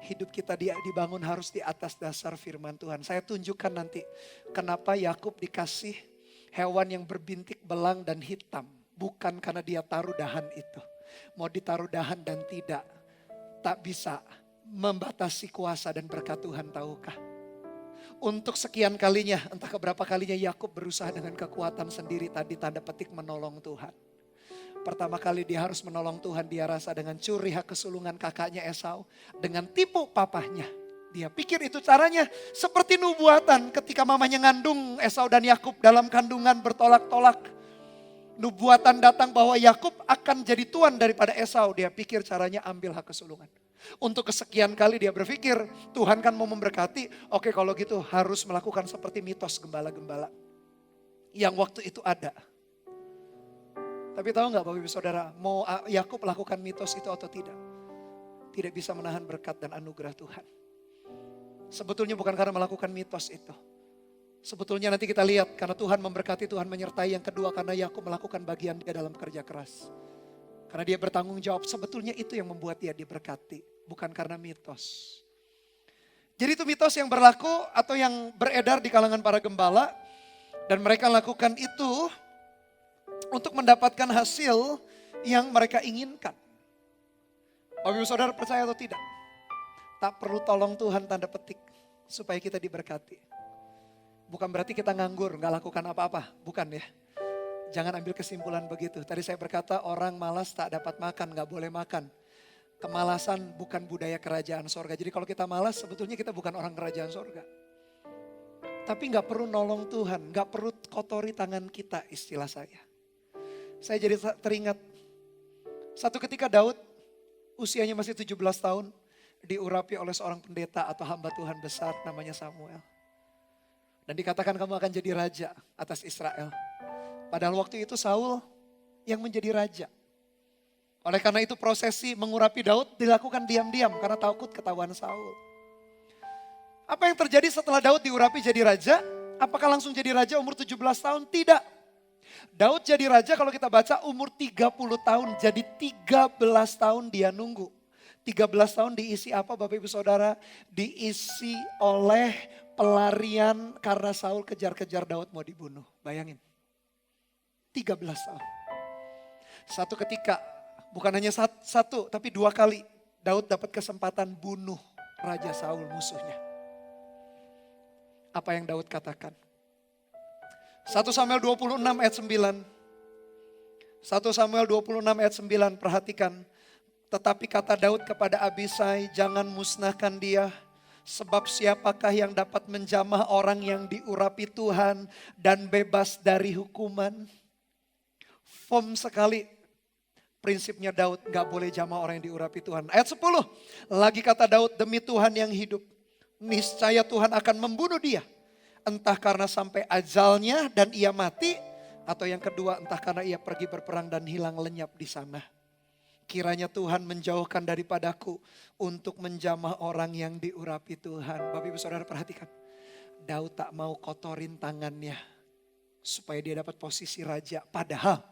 Hidup kita dibangun harus di atas dasar firman Tuhan. Saya tunjukkan nanti kenapa Yakub dikasih hewan yang berbintik belang dan hitam. Bukan karena dia taruh dahan itu. Mau ditaruh dahan dan tidak. Tak bisa membatasi kuasa dan berkat Tuhan, tahukah? Untuk sekian kalinya, entah keberapa kalinya Yakub berusaha dengan kekuatan sendiri tadi tanda petik menolong Tuhan. Pertama kali dia harus menolong Tuhan, dia rasa dengan curi hak kesulungan kakaknya Esau. Dengan tipu papahnya. Dia pikir itu caranya seperti nubuatan ketika mamanya ngandung Esau dan Yakub dalam kandungan bertolak-tolak. Nubuatan datang bahwa Yakub akan jadi tuan daripada Esau. Dia pikir caranya ambil hak kesulungan. Untuk kesekian kali dia berpikir Tuhan kan mau memberkati. Oke kalau gitu harus melakukan seperti mitos gembala-gembala. Yang waktu itu ada. Tapi tahu gak Bapak Ibu Saudara, mau Yakub lakukan mitos itu atau tidak? Tidak bisa menahan berkat dan anugerah Tuhan. Sebetulnya bukan karena melakukan mitos itu. Sebetulnya nanti kita lihat karena Tuhan memberkati, Tuhan menyertai. Yang kedua karena Yakub melakukan bagian dia dalam kerja keras. Karena dia bertanggung jawab, sebetulnya itu yang membuat dia diberkati. Bukan karena mitos. Jadi itu mitos yang berlaku atau yang beredar di kalangan para gembala. Dan mereka lakukan itu untuk mendapatkan hasil yang mereka inginkan. Bapak Ibu Saudara percaya atau tidak? Tak perlu tolong Tuhan tanda petik supaya kita diberkati. Bukan berarti kita nganggur, gak lakukan apa-apa. Bukan ya. Jangan ambil kesimpulan begitu. Tadi saya berkata orang malas tak dapat makan, gak boleh makan. Kemalasan bukan budaya kerajaan sorga. Jadi kalau kita malas sebetulnya kita bukan orang kerajaan sorga. Tapi gak perlu nolong Tuhan, gak perlu kotori tangan kita istilah saya. Saya jadi teringat satu ketika Daud usianya masih 17 tahun. Diurapi oleh seorang pendeta atau hamba Tuhan besar namanya Samuel. Dan dikatakan kamu akan jadi raja atas Israel. Padahal waktu itu Saul yang menjadi raja. Oleh karena itu prosesi mengurapi Daud dilakukan diam-diam karena takut ketahuan Saul. Apa yang terjadi setelah Daud diurapi jadi raja? Apakah langsung jadi raja umur 17 tahun? Tidak. Daud jadi raja kalau kita baca umur 30 tahun. Jadi 13 tahun dia nunggu. 13 tahun diisi apa Bapak Ibu Saudara? Diisi oleh pelarian karena Saul kejar-kejar Daud mau dibunuh. Bayangin. 13 tahun. Satu ketika, bukan hanya satu tapi 2 kali Daud dapat kesempatan bunuh Raja Saul musuhnya. Apa yang Daud katakan? 1 Samuel 26 ayat 9. 1 Samuel 26 ayat 9, perhatikan. Tetapi kata Daud kepada Abisai, jangan musnahkan dia. Sebab siapakah yang dapat menjamah orang yang diurapi Tuhan dan bebas dari hukuman? Firm sekali prinsipnya Daud, gak boleh jamah orang yang diurapi Tuhan. Ayat 10, lagi kata Daud, demi Tuhan yang hidup, niscaya Tuhan akan membunuh dia. Entah karena sampai ajalnya dan ia mati, atau yang kedua entah karena ia pergi berperang dan hilang lenyap di sana. Kiranya Tuhan menjauhkan daripadaku untuk menjamah orang yang diurapi Tuhan. Bapak Ibu Saudara perhatikan, Daud tak mau kotorin tangannya supaya dia dapat posisi raja. Padahal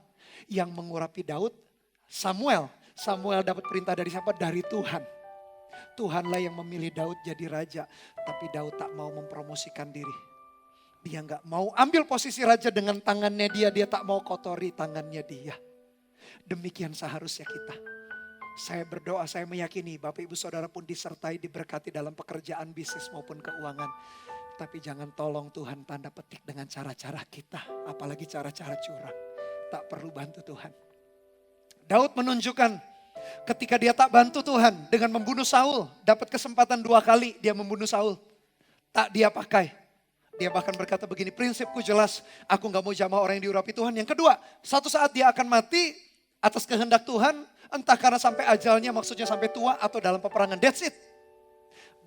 yang mengurapi Daud Samuel. Samuel dapat perintah dari siapa? Dari Tuhan. Tuhanlah yang memilih Daud jadi raja. Tapi Daud tak mau mempromosikan diri. Dia gak mau ambil posisi raja dengan tangannya dia. Dia tak mau kotori tangannya dia. Demikian seharusnya kita. Saya berdoa, saya meyakini Bapak Ibu Saudara pun disertai, diberkati dalam pekerjaan, bisnis maupun keuangan. Tapi jangan tolong Tuhan tanda petik dengan cara-cara kita. Apalagi cara-cara curang. Tak perlu bantu Tuhan. Daud menunjukkan ketika dia tak bantu Tuhan dengan membunuh Saul. Dapat kesempatan 2 kali dia membunuh Saul. Tak dia pakai. Dia bahkan berkata begini, prinsipku jelas, aku gak mau jamah orang yang diurapi Tuhan. Yang kedua, satu saat dia akan mati atas kehendak Tuhan. Entah karena sampai ajalnya, maksudnya sampai tua atau dalam peperangan. That's it.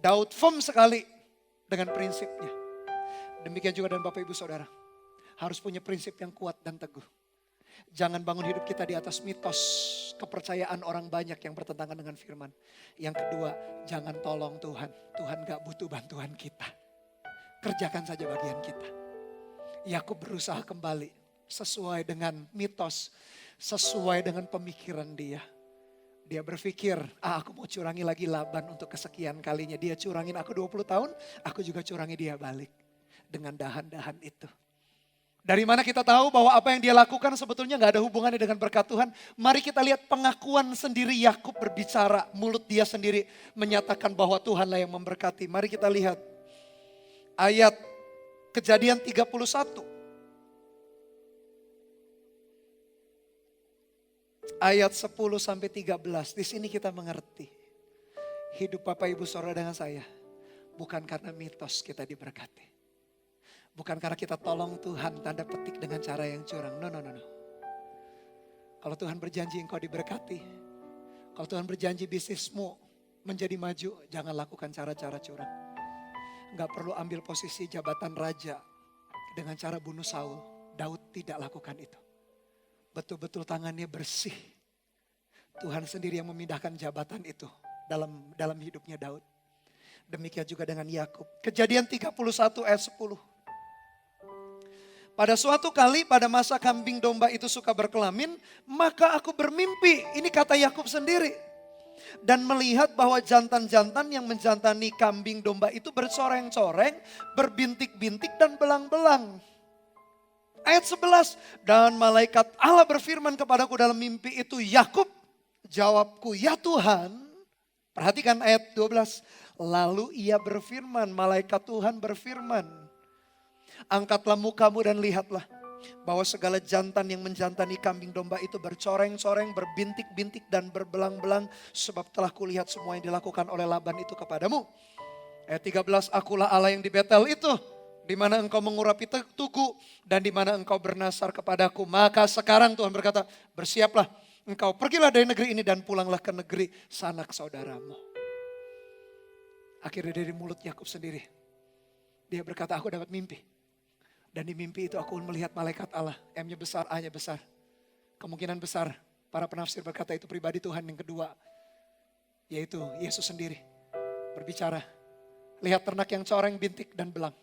Daud firm sekali dengan prinsipnya. Demikian juga dengan Bapak Ibu Saudara. Harus punya prinsip yang kuat dan teguh. Jangan bangun hidup kita di atas mitos kepercayaan orang banyak yang bertentangan dengan firman. Yang kedua, jangan tolong Tuhan. Tuhan gak butuh bantuan kita. Kerjakan saja bagian kita. Yakub berusaha kembali sesuai dengan mitos, sesuai dengan pemikiran dia. Dia berpikir, aku mau curangi lagi Laban untuk kesekian kalinya. Dia curangin aku 20 tahun, aku juga curangi dia balik. Dengan dahan-dahan itu. Dari mana kita tahu bahwa apa yang dia lakukan sebetulnya gak ada hubungannya dengan berkat Tuhan. Mari kita lihat pengakuan sendiri Yakub berbicara. Mulut dia sendiri menyatakan bahwa Tuhanlah yang memberkati. Mari kita lihat ayat Kejadian 31. Ayat 10 sampai 13. Di sini kita mengerti. Hidup Bapak Ibu Saudara dengan saya. Bukan karena mitos kita diberkati. Bukan karena kita tolong Tuhan tanda petik dengan cara yang curang. No. Kalau Tuhan berjanji engkau diberkati. Kalau Tuhan berjanji bisnismu menjadi maju. Jangan lakukan cara-cara curang. Gak perlu ambil posisi jabatan raja dengan cara bunuh Saul. Daud tidak lakukan itu. Betul-betul tangannya bersih. Tuhan sendiri yang memindahkan jabatan itu dalam hidupnya Daud. Demikian juga dengan Yakub. Kejadian 31 ayat 10. Pada suatu kali pada masa kambing domba itu suka berkelamin, maka aku bermimpi. Ini kata Yakub sendiri. Dan melihat bahwa jantan-jantan yang menjantani kambing domba itu bercoreng-coreng, berbintik-bintik dan belang-belang. Ayat 11, dan malaikat Allah berfirman kepadaku dalam mimpi itu, Yakub, jawabku, ya Tuhan. Perhatikan ayat 12, lalu ia berfirman, malaikat Tuhan berfirman, angkatlah mukamu dan lihatlah bahwa segala jantan yang menjantani kambing domba itu bercoreng-coreng, berbintik-bintik dan berbelang-belang, sebab telah kulihat semua yang dilakukan oleh Laban itu kepadamu. Ayat 13, akulah Allah yang di Betel itu, di mana engkau mengurapi tugu dan di mana engkau bernasar kepadaku. Maka sekarang Tuhan berkata, bersiaplah, engkau pergilah dari negeri ini dan pulanglah ke negeri sanak saudaramu. Akhirnya dari mulut Yakub sendiri, dia berkata, aku dapat mimpi. Dan di mimpi itu aku melihat malaikat Allah, M-nya besar, A-nya besar. Kemungkinan besar para penafsir berkata itu pribadi Tuhan yang kedua, yaitu Yesus sendiri berbicara. Lihat ternak yang coreng, bintik dan belang.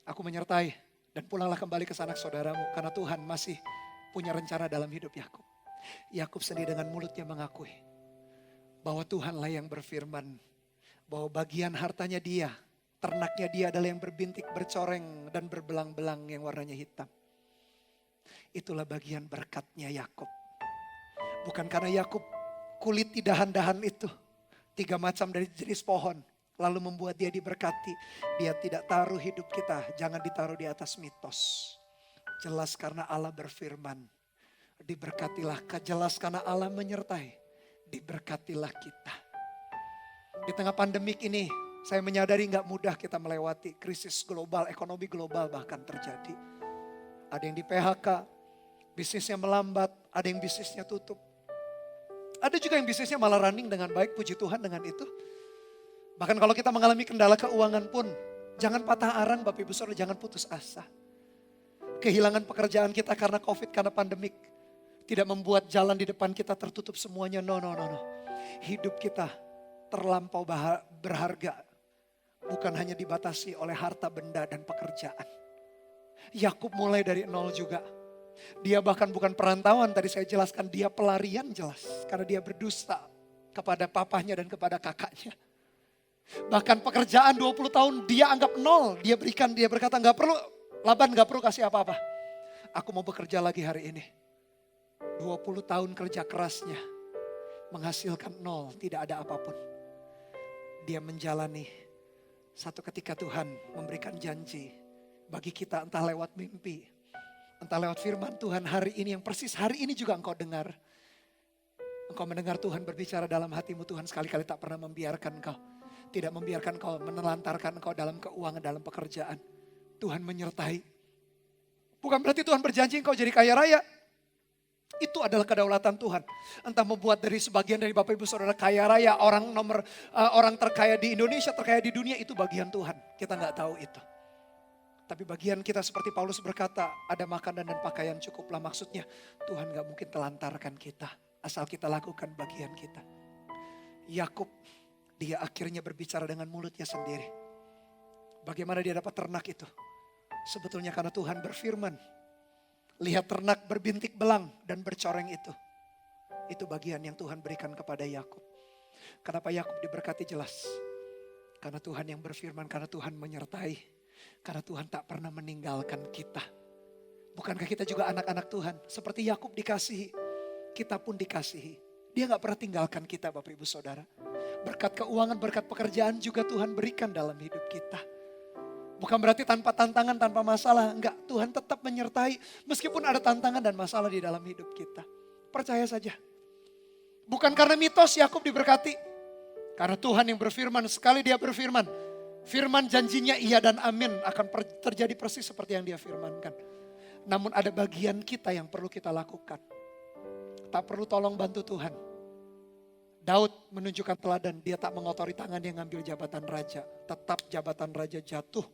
Aku menyertai dan pulanglah kembali ke sanak saudaramu karena Tuhan masih punya rencana dalam hidup Yakub. Yakub sendiri dengan mulutnya mengakui bahwa Tuhanlah yang berfirman bahwa bagian hartanya dia, ternaknya dia adalah yang berbintik, bercoreng dan berbelang-belang yang warnanya hitam. Itulah bagian berkatnya Yakub. Bukan karena Yakub kuliti dahan-dahan itu, 3 macam dari jenis pohon, lalu membuat dia diberkati. Dia tidak taruh hidup kita, jangan ditaruh di atas mitos. Jelas karena Allah berfirman, diberkatilah. Jelas karena Allah menyertai, diberkatilah kita. Di tengah pandemik ini, saya menyadari gak mudah kita melewati krisis global, ekonomi global bahkan terjadi. Ada yang di PHK, bisnisnya melambat, ada yang bisnisnya tutup. Ada juga yang bisnisnya malah running dengan baik, puji Tuhan dengan itu. Bahkan kalau kita mengalami kendala keuangan pun, jangan patah arang Bapak Ibu Saudara, jangan putus asa. Kehilangan pekerjaan kita karena COVID, karena pandemik, tidak membuat jalan di depan kita tertutup semuanya. No. Hidup kita terlampau berharga. Bukan hanya dibatasi oleh harta benda dan pekerjaan. Yakub mulai dari nol juga. Dia bahkan bukan perantauan, tadi saya jelaskan, dia pelarian jelas. Karena dia berdusta kepada papahnya dan kepada kakaknya. Bahkan pekerjaan 20 tahun dia anggap nol. Dia berkata gak perlu, Laban gak perlu kasih apa-apa. Aku mau bekerja lagi hari ini. 20 tahun kerja kerasnya menghasilkan nol, tidak ada apapun. Dia menjalani, satu ketika Tuhan memberikan janji bagi kita, entah lewat mimpi, entah lewat firman Tuhan hari ini yang persis hari ini juga engkau dengar. Engkau mendengar Tuhan berbicara dalam hatimu. Tuhan sekali-kali tak pernah membiarkan engkau. Tidak membiarkan engkau, menelantarkan engkau dalam keuangan, dalam pekerjaan. Tuhan menyertai. Bukan berarti Tuhan berjanji engkau jadi kaya raya. Itu adalah kedaulatan Tuhan. Entah membuat dari sebagian dari Bapak Ibu Saudara kaya raya, orang terkaya di Indonesia, terkaya di dunia, itu bagian Tuhan. Kita gak tahu itu. Tapi bagian kita seperti Paulus berkata, ada makanan dan pakaian cukuplah. Maksudnya Tuhan gak mungkin telantarkan kita, asal kita lakukan bagian kita. Yakub, dia akhirnya berbicara dengan mulutnya sendiri. Bagaimana dia dapat ternak itu? Sebetulnya karena Tuhan berfirman. Lihat ternak berbintik belang dan bercoreng itu. Itu bagian yang Tuhan berikan kepada Yakub. Kenapa Yakub diberkati jelas? Karena Tuhan yang berfirman, karena Tuhan menyertai. Karena Tuhan tak pernah meninggalkan kita. Bukankah kita juga anak-anak Tuhan? Seperti Yakub dikasihi, kita pun dikasihi. Dia gak pernah tinggalkan kita Bapak Ibu Saudara. Berkat keuangan, berkat pekerjaan juga Tuhan berikan dalam hidup kita. Bukan berarti tanpa tantangan, tanpa masalah. Enggak, Tuhan tetap menyertai. Meskipun ada tantangan dan masalah di dalam hidup kita. Percaya saja. Bukan karena mitos Yakub diberkati. Karena Tuhan yang berfirman, sekali dia berfirman. Firman janjinya iya dan amin akan terjadi persis seperti yang dia firmankan. Namun ada bagian kita yang perlu kita lakukan. Tak perlu tolong bantu Tuhan. Daud menunjukkan teladan, dia tak mengotori tangan yang ngambil jabatan raja. Tetap jabatan raja jatuh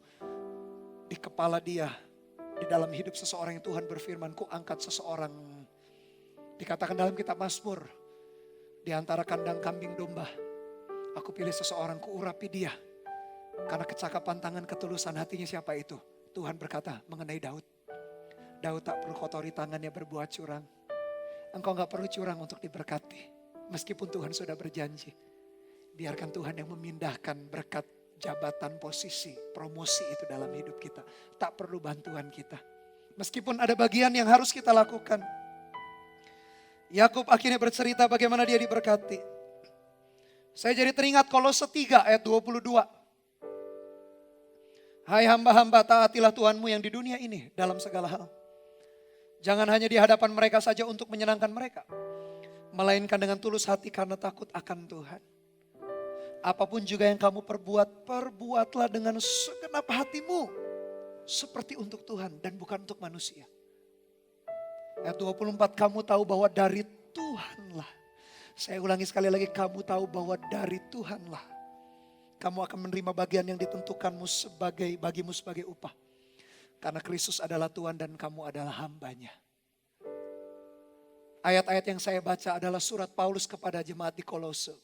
di kepala dia. Di dalam hidup seseorang yang Tuhan berfirman, ku angkat seseorang. Dikatakan dalam kitab Mazmur, di antara kandang kambing domba, aku pilih seseorang, ku urapi dia. Karena kecakapan tangan, ketulusan hatinya, siapa itu? Tuhan berkata mengenai Daud. Daud tak perlu kotori tangannya berbuat curang. Engkau gak perlu curang untuk diberkati. Meskipun Tuhan sudah berjanji, biarkan Tuhan yang memindahkan berkat jabatan, posisi, promosi itu dalam hidup kita. Tak perlu bantuan kita. Meskipun ada bagian yang harus kita lakukan. Yakub akhirnya bercerita bagaimana dia diberkati. Saya jadi teringat Kolose 3 ayat 22. Hai hamba-hamba, taatilah Tuhanmu yang di dunia ini dalam segala hal. Jangan hanya di hadapan mereka saja untuk menyenangkan mereka. Melainkan dengan tulus hati karena takut akan Tuhan. Apapun juga yang kamu perbuat, perbuatlah dengan segenap hatimu. Seperti untuk Tuhan dan bukan untuk manusia. Ayat 24, kamu tahu bahwa dari Tuhanlah. Saya ulangi sekali lagi, kamu tahu bahwa dari Tuhanlah. Kamu akan menerima bagian yang ditentukanmu bagimu sebagai upah. Karena Kristus adalah Tuhan dan kamu adalah hambanya. Ayat-ayat yang saya baca adalah surat Paulus kepada jemaat di Kolose.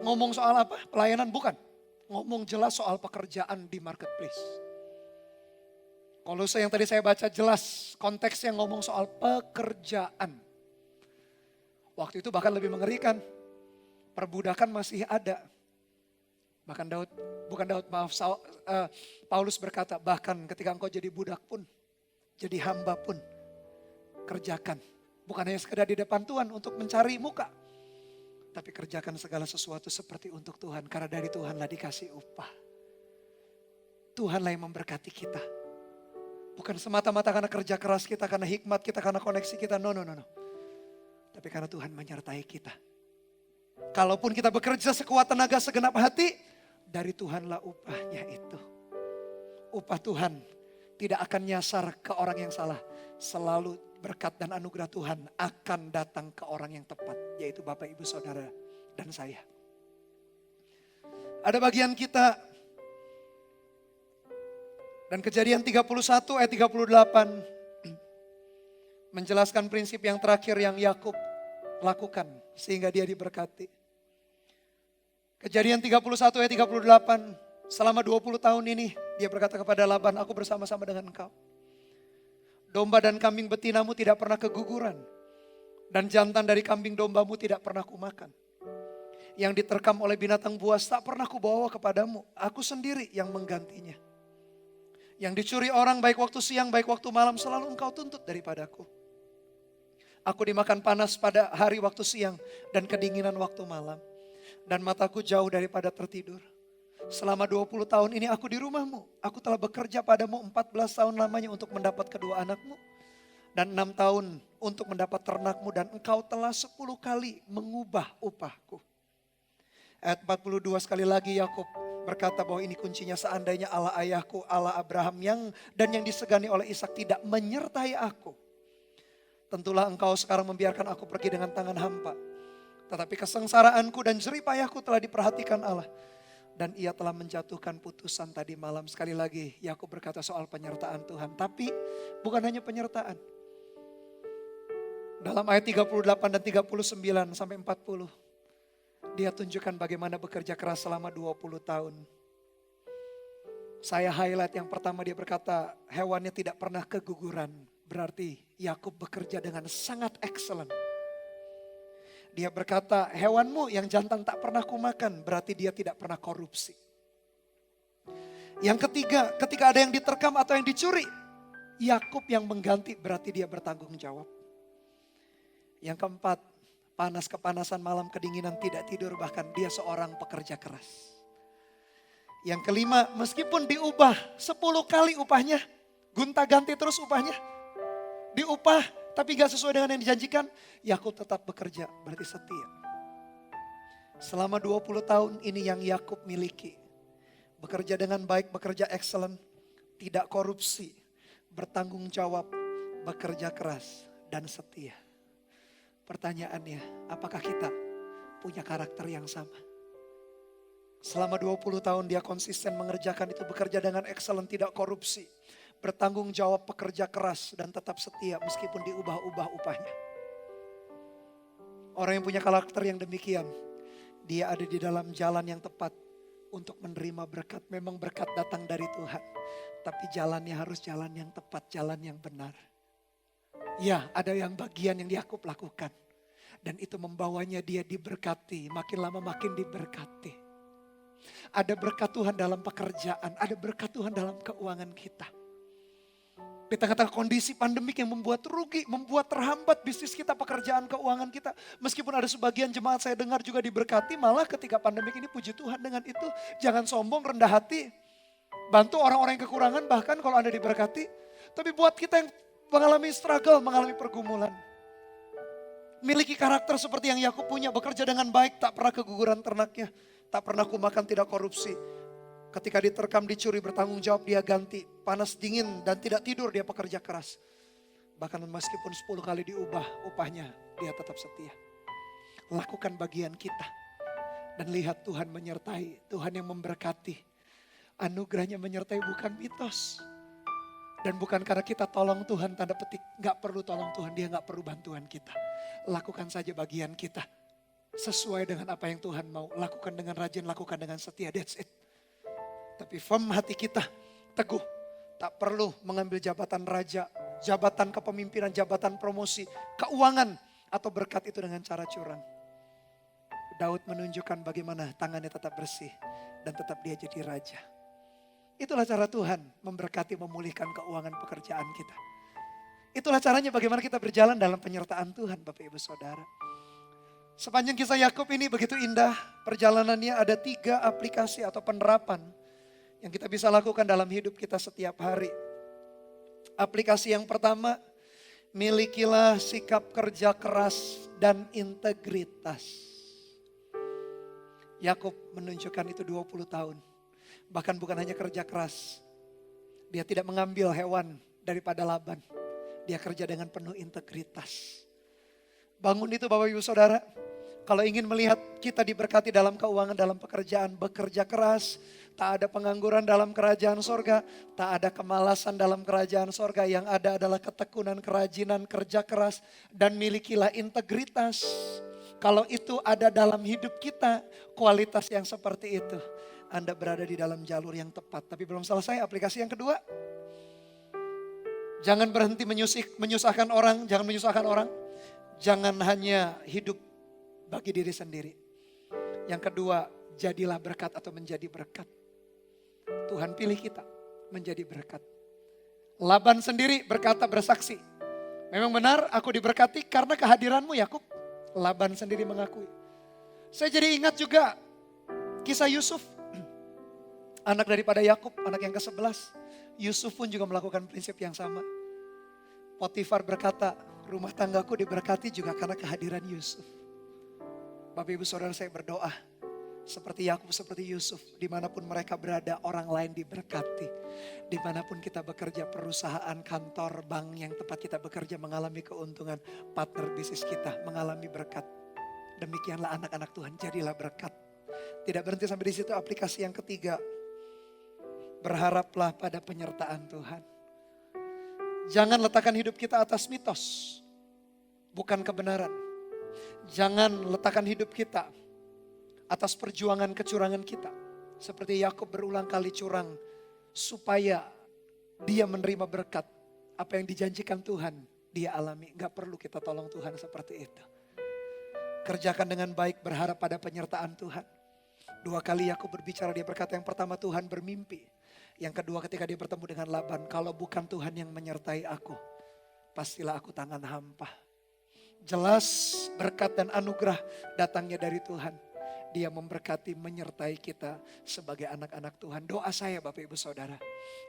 Ngomong soal apa? Pelayanan bukan. Ngomong jelas soal pekerjaan di marketplace. Kolose yang tadi saya baca jelas konteksnya ngomong soal pekerjaan. Waktu itu bahkan lebih mengerikan. Perbudakan masih ada. Bahkan Paulus berkata, bahkan ketika engkau jadi budak pun, jadi hamba pun, kerjakan. Bukan hanya sekedar di depan Tuhan untuk mencari muka. Tapi kerjakan segala sesuatu seperti untuk Tuhan. Karena dari Tuhanlah dikasih upah. Tuhanlah yang memberkati kita. Bukan semata-mata karena kerja keras kita, karena hikmat kita, karena koneksi kita. No. Tapi karena Tuhan menyertai kita. Kalaupun kita bekerja sekuat tenaga, segenap hati, dari Tuhanlah upahnya itu. Upah Tuhan tidak akan nyasar ke orang yang salah. Selalu berkat dan anugerah Tuhan akan datang ke orang yang tepat. Yaitu Bapak, Ibu, Saudara, dan saya. Ada bagian kita. Dan Kejadian 31 ayat 38. Menjelaskan prinsip yang terakhir yang Yakub lakukan. Sehingga dia diberkati. Kejadian 31 ayat 38. Selama 20 tahun ini dia berkata kepada Laban, aku bersama-sama dengan engkau. Domba dan kambing betinamu tidak pernah keguguran. Dan jantan dari kambing dombamu tidak pernah kumakan. Yang diterkam oleh binatang buas tak pernah kubawa kepadamu. Aku sendiri yang menggantinya. Yang dicuri orang baik waktu siang baik waktu malam selalu engkau tuntut daripadaku. Aku dimakan panas pada hari waktu siang dan kedinginan waktu malam. Dan mataku jauh daripada tertidur. Selama 20 tahun ini aku di rumahmu. Aku telah bekerja padamu 14 tahun lamanya untuk mendapat kedua anakmu. Dan 6 tahun untuk mendapat ternakmu. Dan engkau telah 10 kali mengubah upahku. Ayat 42 sekali lagi Yakub berkata bahwa ini kuncinya, seandainya Allah ayahku, Allah Abraham yang disegani oleh Ishak tidak menyertai aku. Tentulah engkau sekarang membiarkan aku pergi dengan tangan hampa. Tetapi kesengsaraanku dan jerih payahku telah diperhatikan Allah. Dan ia telah menjatuhkan putusan tadi malam. Sekali lagi Yakub berkata soal penyertaan Tuhan. Tapi bukan hanya penyertaan. Dalam ayat 38 dan 39 sampai 40. Dia tunjukkan bagaimana bekerja keras selama 20 tahun. Saya highlight yang pertama, dia berkata hewannya tidak pernah keguguran. Berarti Yakub bekerja dengan sangat excellent. Dia berkata, hewanmu yang jantan tak pernah kumakan, berarti dia tidak pernah korupsi. Yang ketiga, ketika ada yang diterkam atau yang dicuri, Yakub yang mengganti, berarti dia bertanggung jawab. Yang keempat, panas kepanasan malam kedinginan tidak tidur, bahkan dia seorang pekerja keras. Yang kelima, meskipun diubah 10 kali upahnya, gonta-ganti terus upahnya, diupah tapi gak sesuai dengan yang dijanjikan, Yakub tetap bekerja, berarti setia. Selama 20 tahun ini yang Yakub miliki. Bekerja dengan baik, bekerja excellent, tidak korupsi, bertanggung jawab, bekerja keras, dan setia. Pertanyaannya, apakah kita punya karakter yang sama? Selama 20 tahun dia konsisten mengerjakan itu, bekerja dengan excellent, tidak korupsi. Bertanggung jawab, pekerja keras, dan tetap setia meskipun diubah-ubah upahnya. Orang yang punya karakter yang demikian, dia ada di dalam jalan yang tepat untuk menerima berkat. Memang berkat datang dari Tuhan, tapi jalannya harus jalan yang tepat, jalan yang benar. Ya, ada yang bagian yang Yakub lakukan. Dan itu membawanya dia diberkati, makin lama makin diberkati. Ada berkat Tuhan dalam pekerjaan, ada berkat Tuhan dalam keuangan kita. Di tengah-tengah kondisi pandemik yang membuat rugi, membuat terhambat bisnis kita, pekerjaan, keuangan kita. Meskipun ada sebagian jemaat saya dengar juga diberkati, malah ketika pandemik ini puji Tuhan dengan itu. Jangan sombong, rendah hati. Bantu orang-orang yang kekurangan bahkan kalau Anda diberkati. Tapi buat kita yang mengalami struggle, mengalami pergumulan. Miliki karakter seperti yang Yakub punya, bekerja dengan baik, tak pernah keguguran ternaknya. Tak pernah kumakan, tidak korupsi. Ketika diterkam, dicuri, bertanggung jawab, dia ganti. Panas, dingin, dan tidak tidur, dia pekerja keras. Bahkan meskipun 10 kali diubah upahnya, dia tetap setia. Lakukan bagian kita. Dan lihat Tuhan menyertai, Tuhan yang memberkati. Anugerahnya menyertai, bukan mitos. Dan bukan karena kita tolong Tuhan, tanda petik. Gak perlu tolong Tuhan, dia gak perlu bantuan kita. Lakukan saja bagian kita. Sesuai dengan apa yang Tuhan mau. Lakukan dengan rajin, lakukan dengan setia, that's it. Tapi firm hati kita, teguh, Tak perlu mengambil jabatan raja, jabatan kepemimpinan, jabatan promosi, keuangan, atau berkat itu dengan cara curang. Daud menunjukkan bagaimana tangannya tetap bersih dan tetap dia jadi raja. Itulah cara Tuhan memberkati, memulihkan keuangan pekerjaan kita. Itulah caranya bagaimana kita berjalan dalam penyertaan Tuhan, Bapak Ibu Saudara. Sepanjang kisah Yakub ini begitu indah, perjalanannya ada 3 aplikasi atau penerapan yang kita bisa lakukan dalam hidup kita setiap hari. Aplikasi yang pertama, milikilah sikap kerja keras dan integritas. Yakub menunjukkan itu 20 tahun. Bahkan bukan hanya kerja keras. Dia tidak mengambil hewan daripada Laban. Dia kerja dengan penuh integritas. Bangun itu Bapak Ibu Saudara. Kalau ingin melihat kita diberkati dalam keuangan, dalam pekerjaan, bekerja keras, tak ada pengangguran dalam kerajaan sorga, tak ada kemalasan dalam kerajaan sorga, yang ada adalah ketekunan, kerajinan, kerja keras, dan milikilah integritas. Kalau itu ada dalam hidup kita, kualitas yang seperti itu, Anda berada di dalam jalur yang tepat. Tapi belum selesai, aplikasi yang kedua. Jangan berhenti menyusahkan orang, jangan menyusahkan orang. Jangan hanya hidup bagi diri sendiri. Yang kedua, jadilah berkat atau menjadi berkat. Tuhan pilih kita menjadi berkat. Laban sendiri berkata, bersaksi, memang benar aku diberkati karena kehadiranmu Yakub. Laban sendiri mengakui. Saya jadi ingat juga kisah Yusuf. Anak daripada Yakub, anak yang ke-11. Yusuf pun juga melakukan prinsip yang sama. Potifar berkata, rumah tanggaku diberkati juga karena kehadiran Yusuf. Bapak Ibu Saudara, saya berdoa seperti Yakub, seperti Yusuf. Dimanapun mereka berada, orang lain diberkati. Dimanapun kita bekerja, perusahaan, kantor, bank yang tempat kita bekerja mengalami keuntungan. Partner bisnis kita mengalami berkat. Demikianlah anak-anak Tuhan, jadilah berkat. Tidak berhenti sampai di situ, aplikasi yang ketiga. Berharaplah pada penyertaan Tuhan. Jangan letakkan hidup kita atas mitos, bukan kebenaran. Jangan letakkan hidup kita atas perjuangan kecurangan kita. Seperti Yakub berulang kali curang supaya dia menerima berkat. Apa yang dijanjikan Tuhan dia alami. Gak perlu kita tolong Tuhan seperti itu. Kerjakan dengan baik, berharap pada penyertaan Tuhan. 2 kali Yakub berbicara, dia berkata yang pertama Tuhan bermimpi. Yang kedua ketika dia bertemu dengan Laban, kalau bukan Tuhan yang menyertai aku, pastilah aku tangan hampa. Jelas berkat dan anugerah datangnya dari Tuhan. Dia memberkati, menyertai kita sebagai anak-anak Tuhan. Doa saya Bapak Ibu Saudara,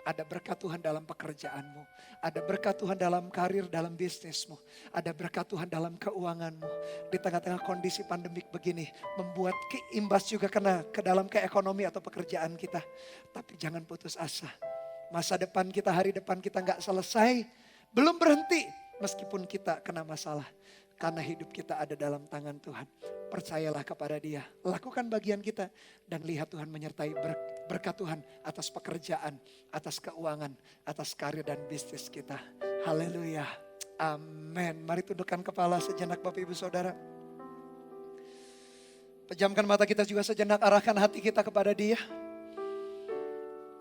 ada berkat Tuhan dalam pekerjaanmu. Ada berkat Tuhan dalam karir, dalam bisnismu. Ada berkat Tuhan dalam keuanganmu. Di tengah-tengah kondisi pandemik begini, membuat imbas juga kena ke dalam keekonomi atau pekerjaan kita. Tapi jangan putus asa. Masa depan kita, hari depan kita gak selesai. Belum berhenti meskipun kita kena masalah. Karena hidup kita ada dalam tangan Tuhan. Percayalah kepada Dia. Lakukan bagian kita. Dan lihat Tuhan menyertai berkat Tuhan atas pekerjaan, atas keuangan, atas karir dan bisnis kita. Haleluya. Amin. Mari tundukkan kepala sejenak Bapak Ibu Saudara. Pejamkan mata kita juga sejenak, arahkan hati kita kepada Dia.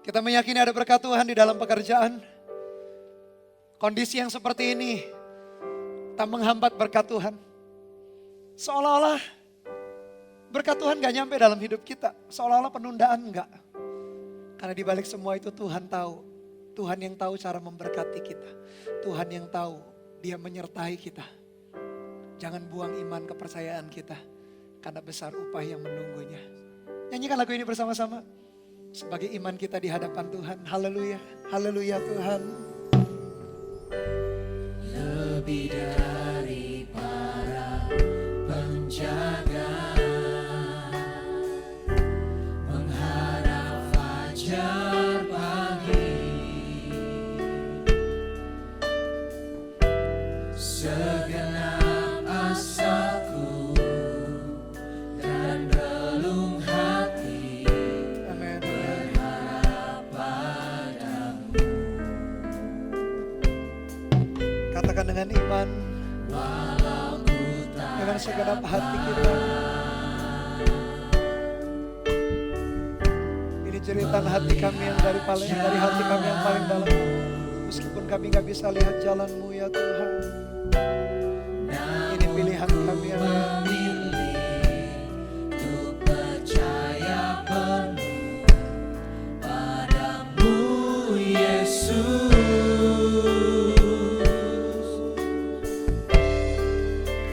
Kita meyakini ada berkat Tuhan di dalam pekerjaan. Kondisi yang seperti ini tak menghambat berkat Tuhan. Seolah-olah berkat Tuhan gak nyampe dalam hidup kita. Seolah-olah penundaan enggak. Karena di balik semua itu Tuhan tahu. Tuhan yang tahu cara memberkati kita. Tuhan yang tahu Dia menyertai kita. Jangan buang iman kepercayaan kita. Karena besar upah yang menunggunya. Nyanyikan lagu ini bersama-sama. Sebagai iman kita di hadapan Tuhan. Haleluya. Haleluya Tuhan. Lebih dari para penjaga mengharap fajar pagi, segenap asaku dan relung hati berharap padamu. Katakan dengan iman, dengan segenap hati kita. Ini jeritan hati kami yang dari hati kami yang paling dalam. Meskipun kami gak bisa lihat jalan-Mu ya Tuhan, ini pilihan kami ya Tuhan. Untuk percaya penuh padamu Yesus.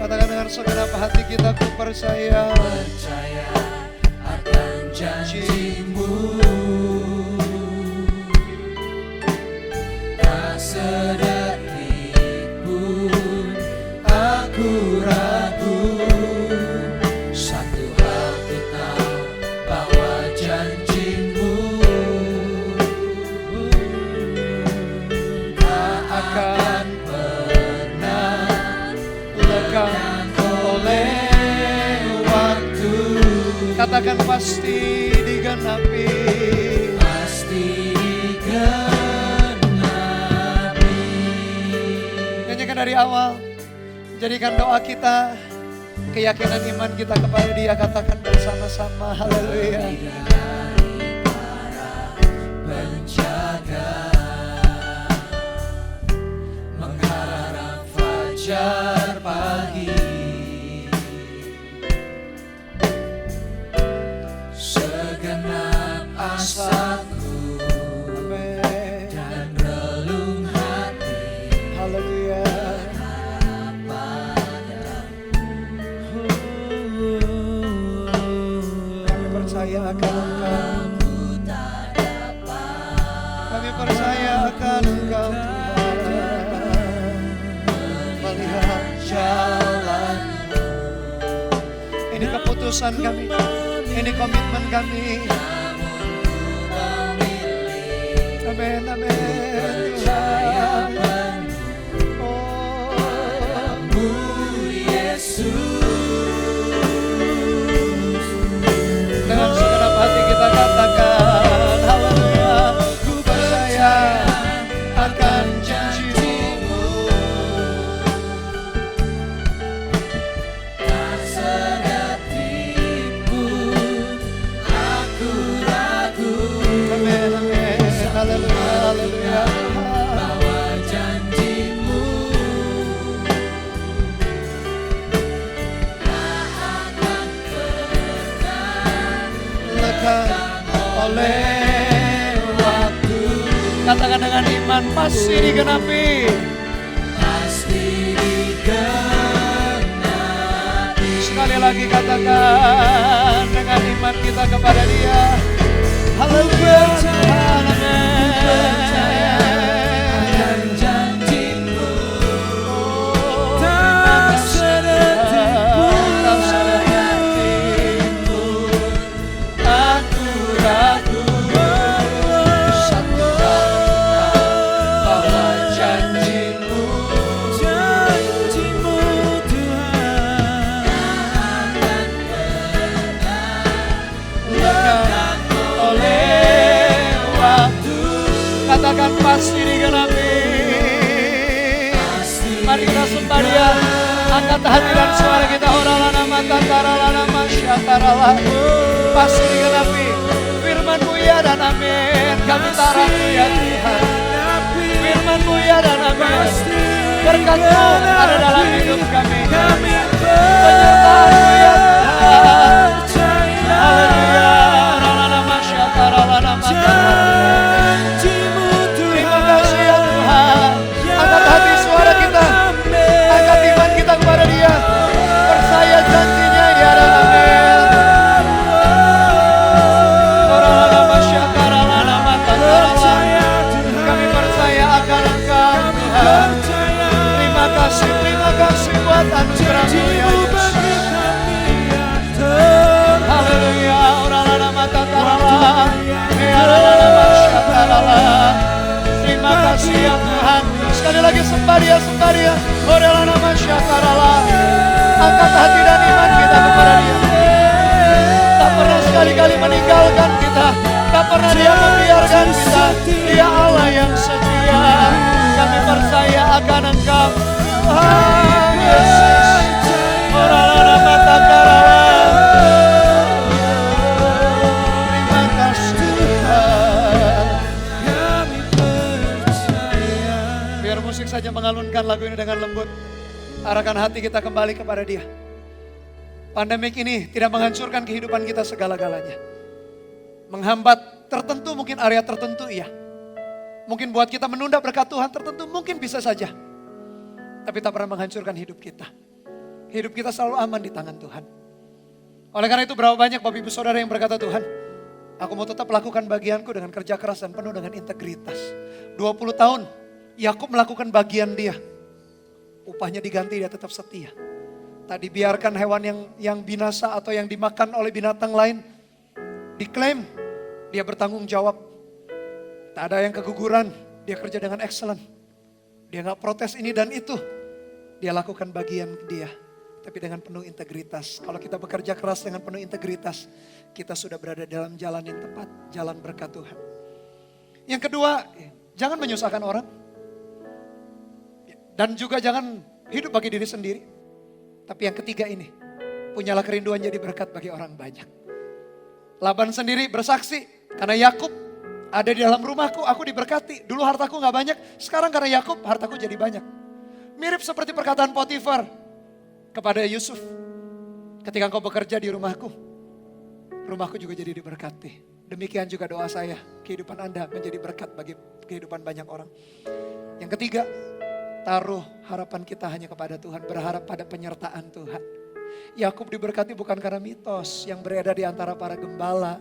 Katakan dengan segenap hati kita, ku percaya. Percaya akan janji-Mu, tak sedetik pun aku ragu. Satu hal ku tahu, bahwa janji-Mu tak akan pernah Lekang oleh waktu. Katakan pasti digenapi. pasti digenapi. Nyanyikan dari awal. Jadikan doa kita, keyakinan iman kita kepada Dia. Katakan bersama-sama. Haleluya. Penjaga mengharap fajar pagi, segenap asaku Amin. dan relung hati. Haleluya. Kami percaya akan Engkau. Kami percaya akan Engkau Tuhan. Melihat jalan. Ini keputusan kami. Ini komitmen kami. Amin, amin Tuhan. Oh, dengan segenap hati kita katakan, haleluya. Ku percaya akan janji-Mu. Tak sedetik pun aku ragu. Amin, amin. Haleluya, haleluya. Bahwa janji-Mu tak akan pernah Lekang oleh waktu. Katakan dengan iman, pasti digenapi. pasti digenapi. Sekali lagi katakan dengan iman kita kepada Dia. Haleluya Tuhan, amin. Dan janji-Mu Tak sedetik pun aku ragu. Satu hal bahwa janji-Mu lekang oleh waktu. Katakan pasti digenapi. Mari kita sembah Dia. Angkat hati dan suara kita. Oralana mata taralana masyatarala. Pasti digenapi. Firman-Mu ya dan amin. Kami taruh ya Tuhan. Firman-Mu ya dan amin. Berkat-Mu ada dalam hidup kami. Penyertaan-Mu ya Tuhan. Haleluya. Oralana masyataralana mataralana. Terima kasih ya Tuhan. Angkat hati suara kita. Angkat iman kita kepada Dia. Percaya janjinya ya dan amin. Oralana masyataralana mataralana. Kami percaya akan Engkau Tuhan. Terima kasih buat anugerah-Mu ya Yesus. Haleluya. Oralana mataralana. Oralana masyataralana. Terima kasih ya Tuhan. Sekali lagi sembah Dia, sembah Dia. Oralana masyataralana. Angkat hati dan iman kita kepada Dia. Tak pernah sekali-kali meninggalkan kita. Tak pernah Dia membiarkan kita. Dia Allah yang setia. Kami percaya akan Engkau Tuhan Yesus. Oralana mataralana. Terima kasih Tuhan. saja mengalunkan lagu ini dengan lembut. Arahkan hati kita kembali kepada Dia. Pandemik ini tidak menghancurkan kehidupan kita segala-galanya. Menghambat tertentu, mungkin area tertentu iya. Mungkin buat kita menunda berkat Tuhan tertentu, mungkin bisa saja. Tapi tak pernah menghancurkan hidup kita. Hidup kita selalu aman di tangan Tuhan. Oleh karena itu berapa banyak Bapak Ibu Saudara yang berkata, Tuhan, aku mau tetap lakukan bagianku dengan kerja keras dan penuh dengan integritas. 20 tahun Yakub melakukan bagian dia. Upahnya diganti, dia tetap setia. Tak dibiarkan hewan yang binasa atau yang dimakan oleh binatang lain. Diklaim, dia bertanggung jawab. Tak ada yang keguguran, dia kerja dengan excellent. Dia gak protes ini dan itu. Dia lakukan bagian dia, tapi dengan penuh integritas. Kalau kita bekerja keras dengan penuh integritas, kita sudah berada dalam jalan yang tepat, jalan berkat Tuhan. Yang kedua, jangan menyusahkan orang. Dan juga jangan hidup bagi diri sendiri. Tapi yang ketiga ini, punyalah kerinduan jadi berkat bagi orang banyak. Laban sendiri bersaksi, karena Yakub ada di dalam rumahku, aku diberkati. Dulu hartaku gak banyak, sekarang karena Yakub hartaku jadi banyak. Mirip seperti perkataan Potifar kepada Yusuf. Ketika engkau bekerja di rumahku, rumahku juga jadi diberkati. Demikian juga doa saya, kehidupan Anda menjadi berkat bagi kehidupan banyak orang. Yang ketiga, taruh harapan kita hanya kepada Tuhan, berharap pada penyertaan Tuhan. Yakub diberkati bukan karena mitos yang beredar di antara para gembala.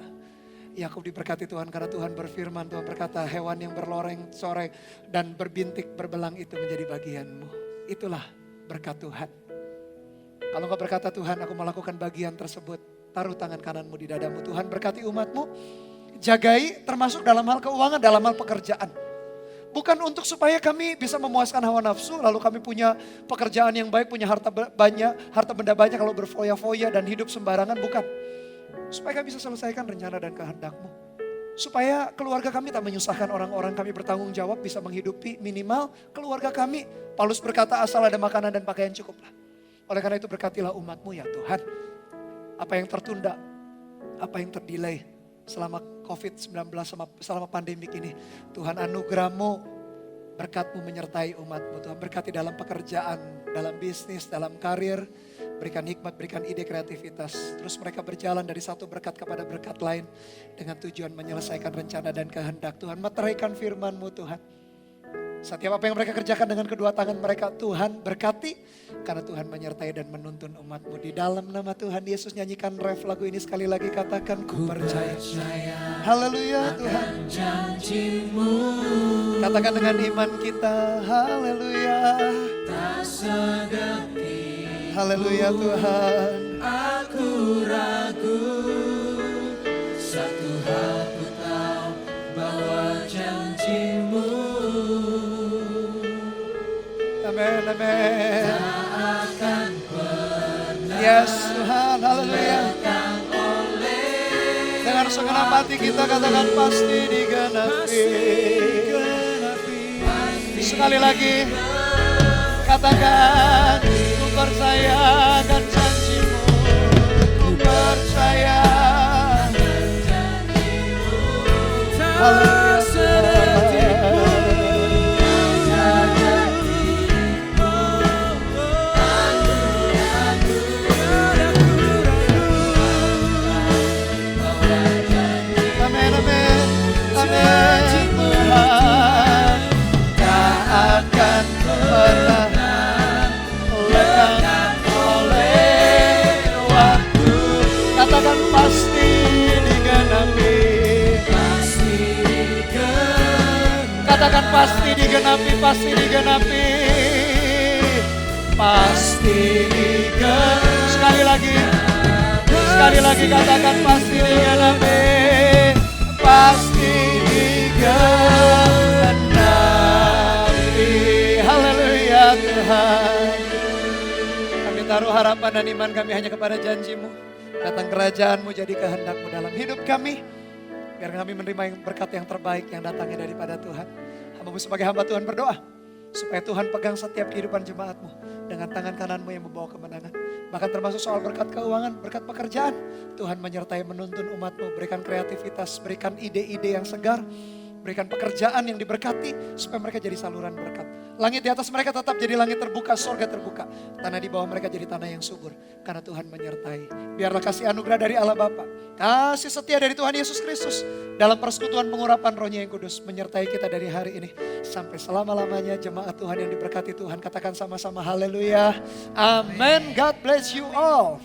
Yakub diberkati Tuhan karena Tuhan berfirman, Tuhan berkata, hewan yang berloreng sore dan berbintik berbelang itu menjadi bagianmu. Itulah berkat Tuhan. Kalau engkau berkata, Tuhan aku melakukan bagian tersebut, taruh tangan kananmu di dadamu. Tuhan berkati umatmu, jagai termasuk dalam hal keuangan, dalam hal pekerjaan. Bukan untuk supaya kami bisa memuaskan hawa nafsu, lalu kami punya pekerjaan yang baik, punya harta banyak, harta benda banyak kalau berfoya-foya dan hidup sembarangan, bukan. Supaya kami bisa selesaikan rencana dan kehendak-Mu. Supaya keluarga kami tak menyusahkan orang-orang, kami bertanggung jawab bisa menghidupi minimal keluarga kami. Paulus berkata asal ada makanan dan pakaian cukuplah. Oleh karena itu berkatilah umat-Mu ya Tuhan. Apa yang tertunda, apa yang terdelay selama COVID-19, selama pandemik ini. Tuhan anugerah-Mu, berkat-Mu menyertai umat-Mu. Tuhan berkati dalam pekerjaan, dalam bisnis, dalam karir. Berikan hikmat, berikan ide kreativitas. Terus mereka berjalan dari satu berkat kepada berkat lain. Dengan tujuan menyelesaikan rencana dan kehendak. Tuhan meteraikan firman-Mu Tuhan. Setiap apa yang mereka kerjakan dengan kedua tangan mereka, Tuhan berkati. Karena Tuhan menyertai dan menuntun umat-Mu. Di dalam nama Tuhan Yesus, nyanyikan ref lagu ini sekali lagi, katakan ku percaya. Haleluya Tuhan. Janjimu Katakan dengan iman kita, haleluya. tak sedetik Haleluya Tuhan. aku ragu. Satu hal ku tahu, bahwa janjimu Amin, amin. tak akan pernah Yes Tuhan, haleluya. Dengan segenap hati kita katakan pasti digenapi. Sekali lagi katakan, ku percaya akan janjimu. Ku percaya. Haleluya Amin, amin, amin. Tuhan tak akan pernah lekang oleh waktu. Katakan pasti digenapi. Katakan pasti digenapi, pasti digenapi. Pasti digenapi. Sekali lagi katakan pasti digenapi. Pasti digenapi. Haleluya Tuhan. Kami taruh harapan dan iman kami hanya kepada janji-Mu. Datang kerajaan-Mu, jadi kehendak-Mu dalam hidup kami. Biar kami menerima yang berkat yang terbaik yang datangnya daripada Tuhan. Hamba-Mu sebagai hamba Tuhan berdoa. Supaya Tuhan pegang setiap kehidupan jemaat-Mu. Dengan tangan kanan-Mu yang membawa kemenangan. Bahkan termasuk soal berkat keuangan, berkat pekerjaan. Tuhan menyertai menuntun umat-Mu. Berikan kreativitas, berikan ide-ide yang segar. Berikan pekerjaan yang diberkati supaya mereka jadi saluran berkat. Langit di atas mereka tetap jadi langit terbuka, sorga terbuka. Tanah di bawah mereka jadi tanah yang subur. Karena Tuhan menyertai. Biarlah kasih anugerah dari Allah Bapa, kasih setia dari Tuhan Yesus Kristus, dalam persekutuan pengurapan Roh-Nya yang kudus menyertai kita dari hari ini sampai selama-lamanya. Jemaat Tuhan yang diberkati Tuhan, katakan sama-sama haleluya. Amen. God bless you all.